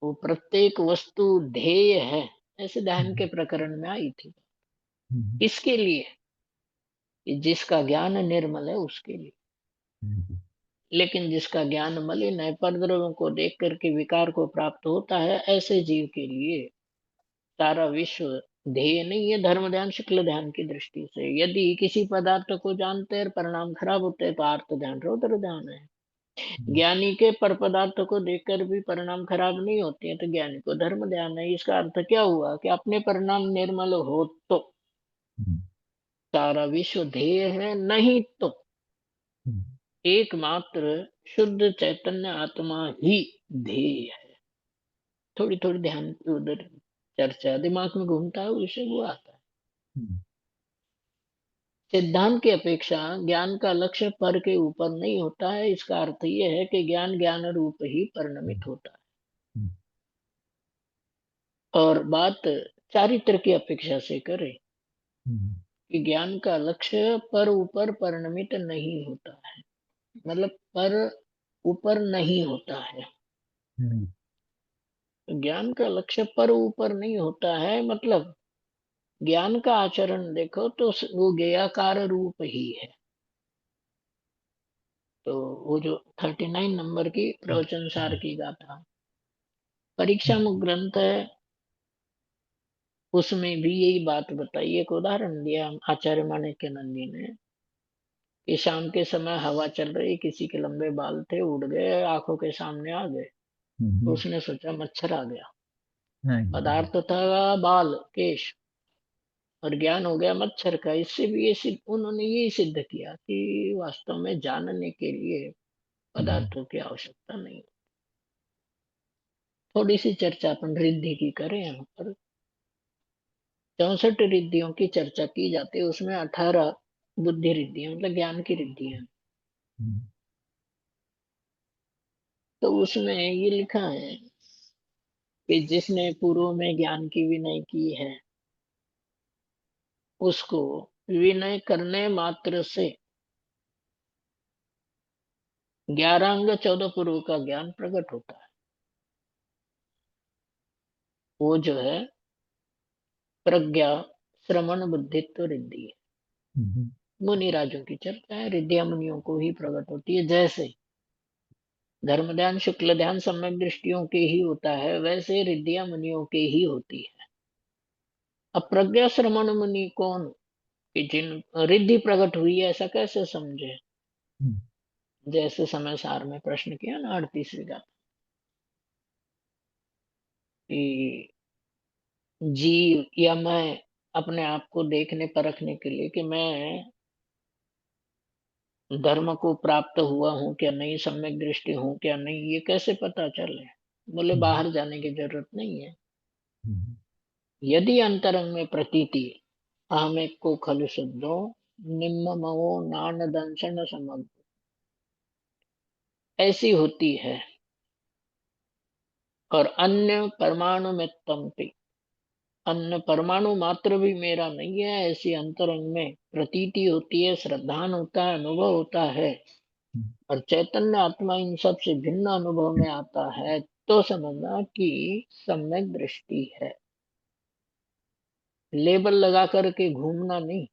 वो प्रत्येक वस्तु ध्येय है, ऐसे ध्यान के हम्म, प्रकरण में आई थी। हम्म, किसके लिए? कि जिसका ज्ञान निर्मल है उसके लिए। हम्म, लेकिन जिसका ज्ञान मलिन है, परद्रव्यों को देख करके विकार को प्राप्त होता है, ऐसे जीव के लिए सारा विश्व ध्येय नहीं है। धर्म ध्यान शुक्ल ध्यान की दृष्टि से यदि किसी पदार्थ को जानते हैं परिणाम खराब होते हैं तो आर्त ध्यान रौद्र ध्यान है। ज्ञानी के पर पदार्थ को देखकर भी परिणाम खराब नहीं होते हैं तो ज्ञानी को धर्म ध्यान है। इसका अर्थ क्या हुआ कि अपने परिणाम निर्मल हो तो हम्म, सारा विश्व ध्येय है, नहीं तो हम्म, एकमात्र शुद्ध चैतन्य आत्मा ही ध्येय है। थोड़ी थोड़ी ध्यान की उधर चर्चा दिमाग में घूमता है, उसे वो आता है। हम्म, सिद्धांत की अपेक्षा ज्ञान का लक्ष्य पर के ऊपर नहीं होता है। इसका अर्थ यह है कि ज्ञान ज्ञान रूप ही परिणमित होता हम्म, है। और बात चारित्र की अपेक्षा से करें हम्म, कि ज्ञान का लक्ष्य पर ऊपर परिणमित नहीं होता है, मतलब पर ऊपर नहीं होता है। हम्म, ज्ञान का लक्ष्य पर ऊपर नहीं होता है, मतलब ज्ञान का आचरण देखो तो वो ज्ञेयाकार रूप ही है। तो वो जो 39 नंबर की प्रवचन सार की गाथा परीक्षा मुख ग्रंथ है, उसमें भी यही बात बताई। एक उदाहरण दिया आचार्य माणिक्य नंदी ने कि शाम के समय हवा चल रही, किसी के लंबे बाल थे, उड़ गए, आंखों के सामने आ गए। तो हम्म, उसने सोचा मच्छर आ गया। हाँ जी, पदार्थ था बाल, केश, और ज्ञान हो गया मच्छर का। इससे भी ये सिद्ध, उन्होंने ये सिद्ध किया कि वास्तव में जानने के लिए हम्म, पदार्थों की आवश्यकता नहीं। थोड़ी सी चर्चा अपन रिद्धि की करें यहाँ पर। 64 रिद्धियों की चर्चा की जाती है, उसमें 18 बुद्धि रिद्धियां, मतलब ज्ञान की रिद्धियां। हम्म, तो उसमें ये लिखा है कि जिसने पूर्व में ज्ञान की विनय की है, उसको विनय करने मात्र से 11 अंग 14 पूर्व का ज्ञान प्रकट होता है। वो जो है प्रज्ञा, श्रवण, बुद्धित्व रिद्धि है। हम्म, मुनि राजों की चर्चा है, रिद्धियां मुनियों को ही प्रकट होती है। जैसे धर्म ध्यान, शुक्ल ध्यान सम्यक दृष्टियों के ही होता है, वैसे रिद्धियां मुनियों के ही होती है। अब प्रज्ञा श्रवण मुनि कौन, कि जिन रिद्धि प्रकट हुई है, ऐसा कैसे समझे? हम्म, जैसे समय सार में प्रश्न किया ना 38वीं का, कि जीव या मैं अपने आप को देखने परखने के लिए कि मैं धर्म को प्राप्त हुआ हूं क्या नहीं, सम्यक दृष्टि हूं क्या नहीं, ये कैसे पता चले? बोले हम्म, बाहर जाने की जरूरत नहीं है। हम्म, यदि अंतरंग में प्रतीति अहमें को खलु शुद्धो निम्ममो नान दंशन समग्र ऐसी होती है, और अन्य परमाणु में तमपि अन्य परमाणु मात्र भी मेरा नहीं है, ऐसी अंतरंग में प्रतीति होती है, श्रद्धान होता है, अनुभव होता है, और चैतन्य आत्मा इन सब से भिन्न अनुभव में आता है, तो समझना कि सम्यक दृष्टि है। लेबल लगा करके घूमना नहीं।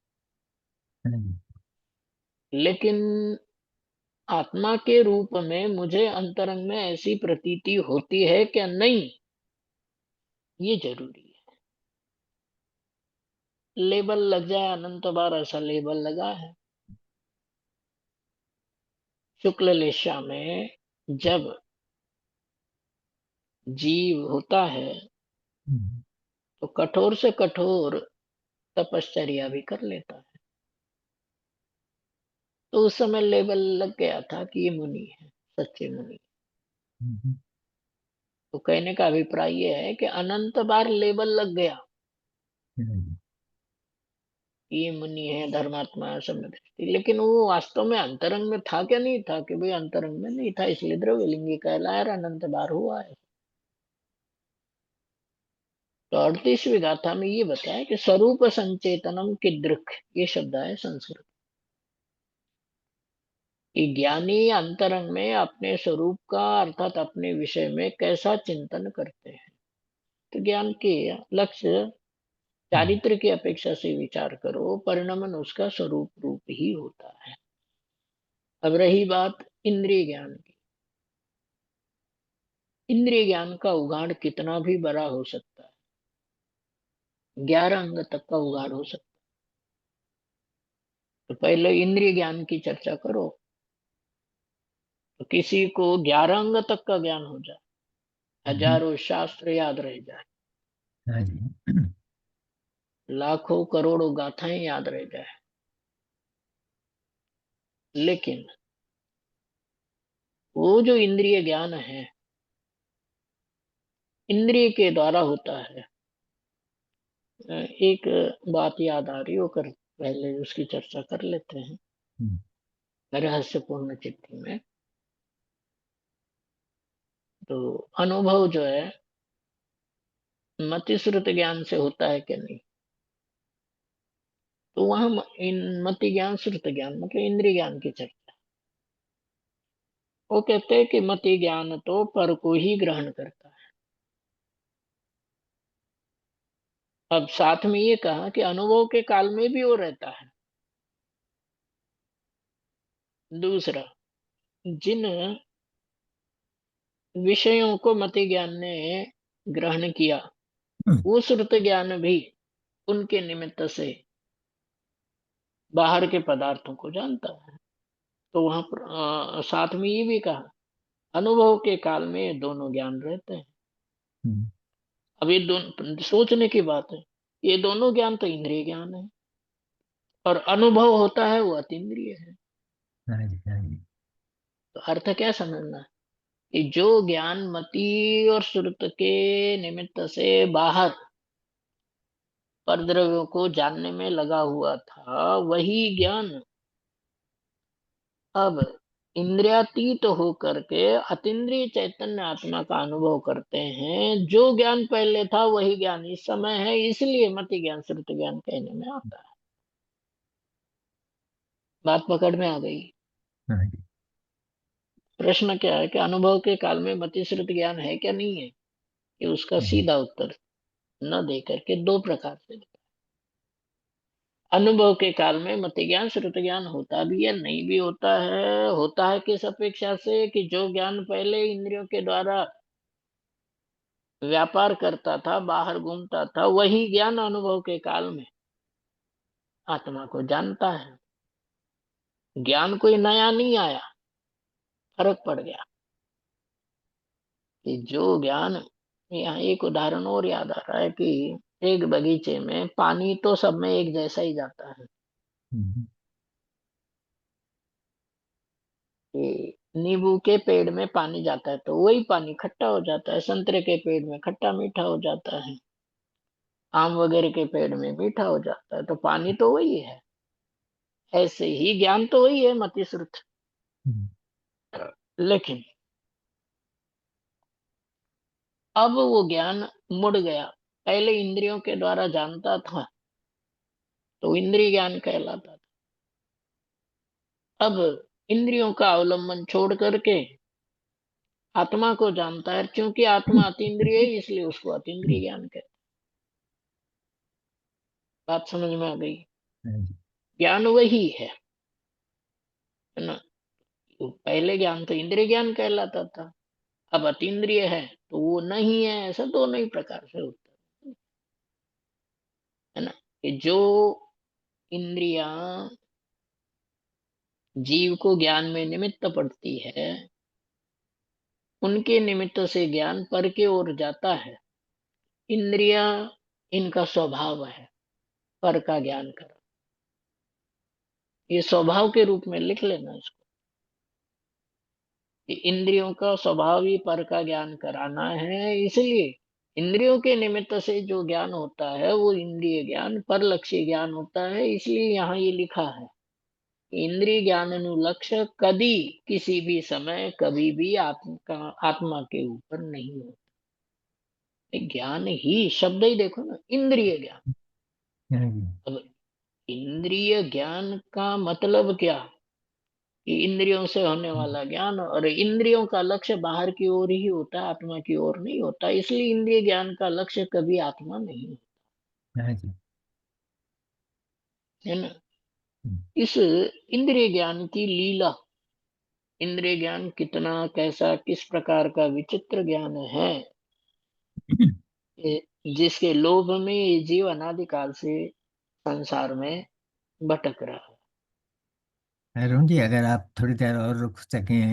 हाँ जी, लेकिन आत्मा के रूप में मुझे अंतरंग में ऐसी प्रतीति होती है क्या नहीं, ये जरूरी है। लेबल लग जाए अनंत बार, ऐसा लेबल लगा है। शुक्ल लेशा में जब जीव होता है, हम्म, तो कठोर से कठोर तपश्चर्या भी कर लेता है। तो उस समय लेबल लग गया था कि ये मुनि है, सच्चे मुनि। हम्म, तो कहने का अभिप्राय ये है कि अनंत बार लेबल लग गया हाँ जी, कि ये मुनि है, धर्मात्मा है, सब दृष्टि, लेकिन वो वास्तव में अंतरंग में था क्या नहीं था, कि भाई अंतरंग में नहीं था, इसलिए द्रव्यलिंगी कहलाया और अनंत बार हुआ है। तो 38वीं गाथा में ये बताया कि स्वरूप संचेतनम कीदृक, ये शब्द है संस्कृत, कि ज्ञानी अंतरंग में अपने स्वरूप का अर्थात अपने विषय में कैसा चिंतन करते हैं। तो ज्ञान के लक्ष्य हम्म, चारित्र की अपेक्षा से विचार करो, परिणमन उसका स्वरूप रूप ही होता है। अब रही बात इंद्रिय ज्ञान की। इंद्रिय ज्ञान का उगाड़ कितना भी बड़ा हो सकता है, 11 अंग तक का उगाड़ हो सकता है। तो पहले इंद्रिय ज्ञान की चर्चा करो। तो किसी को 11 अंग तक का ज्ञान हो जाए, हम्म, हजारों शास्त्र याद रह जाए, हाँ जी, लाखों करोड़ों गाथाएं याद रह जाए, लेकिन वो जो इंद्रिय ज्ञान है, इंद्रिय के द्वारा होता है। एक बात याद आ रही हो कर, पहले उसकी चर्चा कर लेते हैं हम्म, रहस्यपूर्ण चिट्ठी में। तो अनुभव जो है मति श्रुत ज्ञान से होता है कि नहीं? तो वहां इन मति ज्ञान श्रुत ज्ञान मतलब इंद्रिय ज्ञान की चर्चा। वो कहते हैं कि मति ज्ञान तो पर को ही ग्रहण करता है। अब साथ में ये कहा कि अनुभव के काल में भी वो रहता है। दूसरा, जिन विषयों को मति ज्ञान ने ग्रहण किया, वो श्रुत ज्ञान भी उनके निमित्त से बाहर के पदार्थों को जानता है। तो वहां पर साथ में ये भी कहा, अनुभव के काल में ये दोनों ज्ञान रहते हैं। हम्म, अब ये दोनों सोचने की बात है, ये दोनों ज्ञान तो इंद्रिय ज्ञान है, और अनुभव होता है वो अतीन्द्रिय है। हाँ जी, हाँ जी। तो अर्थ क्या समझना है कि जो ज्ञान मति और श्रुत के निमित्त से बाहर परद्रव्यों को जानने में लगा हुआ था, वही ज्ञान अब इंद्रियातीत होकर के अतीन्द्रिय चैतन्य आत्मा का अनुभव करते हैं। जो ज्ञान पहले था वही ज्ञान इस समय है, इसलिए मति ज्ञान श्रुत ज्ञान कहने में आता है। बात पकड़ में आ गई। हाँ जी। प्रश्न क्या है कि अनुभव के काल में मति श्रुत ज्ञान है क्या नहीं है, कि उसका हम्म, सीधा उत्तर न दे करके दो प्रकार से। अनुभव के काल में मति ज्ञान श्रुत ज्ञान होता भी है, नहीं भी होता है। होता है किस अपेक्षा से, कि जो ज्ञान पहले इंद्रियों के द्वारा व्यापार करता था, बाहर घूमता था, वही ज्ञान अनुभव के काल में आत्मा को जानता है। ज्ञान कोई नया नहीं आया, फर्क पड़ गया। कि जो ज्ञान, यहाँ एक उदाहरण और याद आ रहा है कि एक बगीचे में पानी तो सब में एक जैसा ही जाता है। हम्म, कि नींबू के पेड़ में पानी जाता है तो वही पानी खट्टा हो जाता है, संतरे के पेड़ में खट्टा मीठा हो जाता है, आम वगैरह के पेड़ में मीठा हो जाता है। तो पानी तो वही है, ऐसे ही ज्ञान तो वही है, मति श्रुत। हम्म, लेकिन अब वो ज्ञान मुड़ गया। पहले इंद्रियों के द्वारा जानता था तो इंद्रिय ज्ञान कहलाता था। अब इंद्रियों का अवलंबन छोड़ करके आत्मा को जानता है, क्योंकि आत्मा अतीन्द्रिय है इसलिए उसको अतीन्द्रिय ज्ञान कहते हैं। बात समझ में आ गई। हाँ जी। ज्ञान वही है ना। तो पहले ज्ञान तो इंद्रिय ज्ञान कहलाता था, अब अतीन्द्रिय है तो वो नहीं है, ऐसा दोनों ही प्रकार से होता है ना। कि जो इंद्रियां जीव को ज्ञान में निमित्त पड़ती है, उनके निमित्त से ज्ञान पर की ओर जाता है। इंद्रियां, इनका स्वभाव है पर का ज्ञान करना। ये स्वभाव के रूप में लिख लेना इसको, कि इंद्रियों का स्वभाव ही पर का ज्ञान कराना है। इसलिए इंद्रियों के निमित्त से जो ज्ञान होता है वो इंद्रिय ज्ञान पर लक्ष्य ज्ञान होता है। इसलिए यहाँ ये लिखा है, इंद्रिय ज्ञान अनुलक्ष्य कभी किसी भी समय कभी भी आत्मा के ऊपर नहीं होता। ज्ञान ही शब्द ही देखो ना, इंद्रिय ज्ञान। हाँ जी। अब इंद्रिय ज्ञान का मतलब क्या, कि इंद्रियों से होने वाला ज्ञान, और इंद्रियों का लक्ष्य बाहर की ओर ही होता है, आत्मा की ओर नहीं होता। इसलिए इंद्रिय ज्ञान का लक्ष्य कभी आत्मा नहीं होता, हाँ जी। है ना। हम्म, इस इंद्रिय ज्ञान की लीला, इंद्रिय ज्ञान कितना कैसा किस प्रकार का विचित्र ज्ञान है, जिसके लोभ में ये जीव अनादिकाल से संसार में भटक रहा है। अरुण जी, अगर आप थोड़ी देर और रुक सकें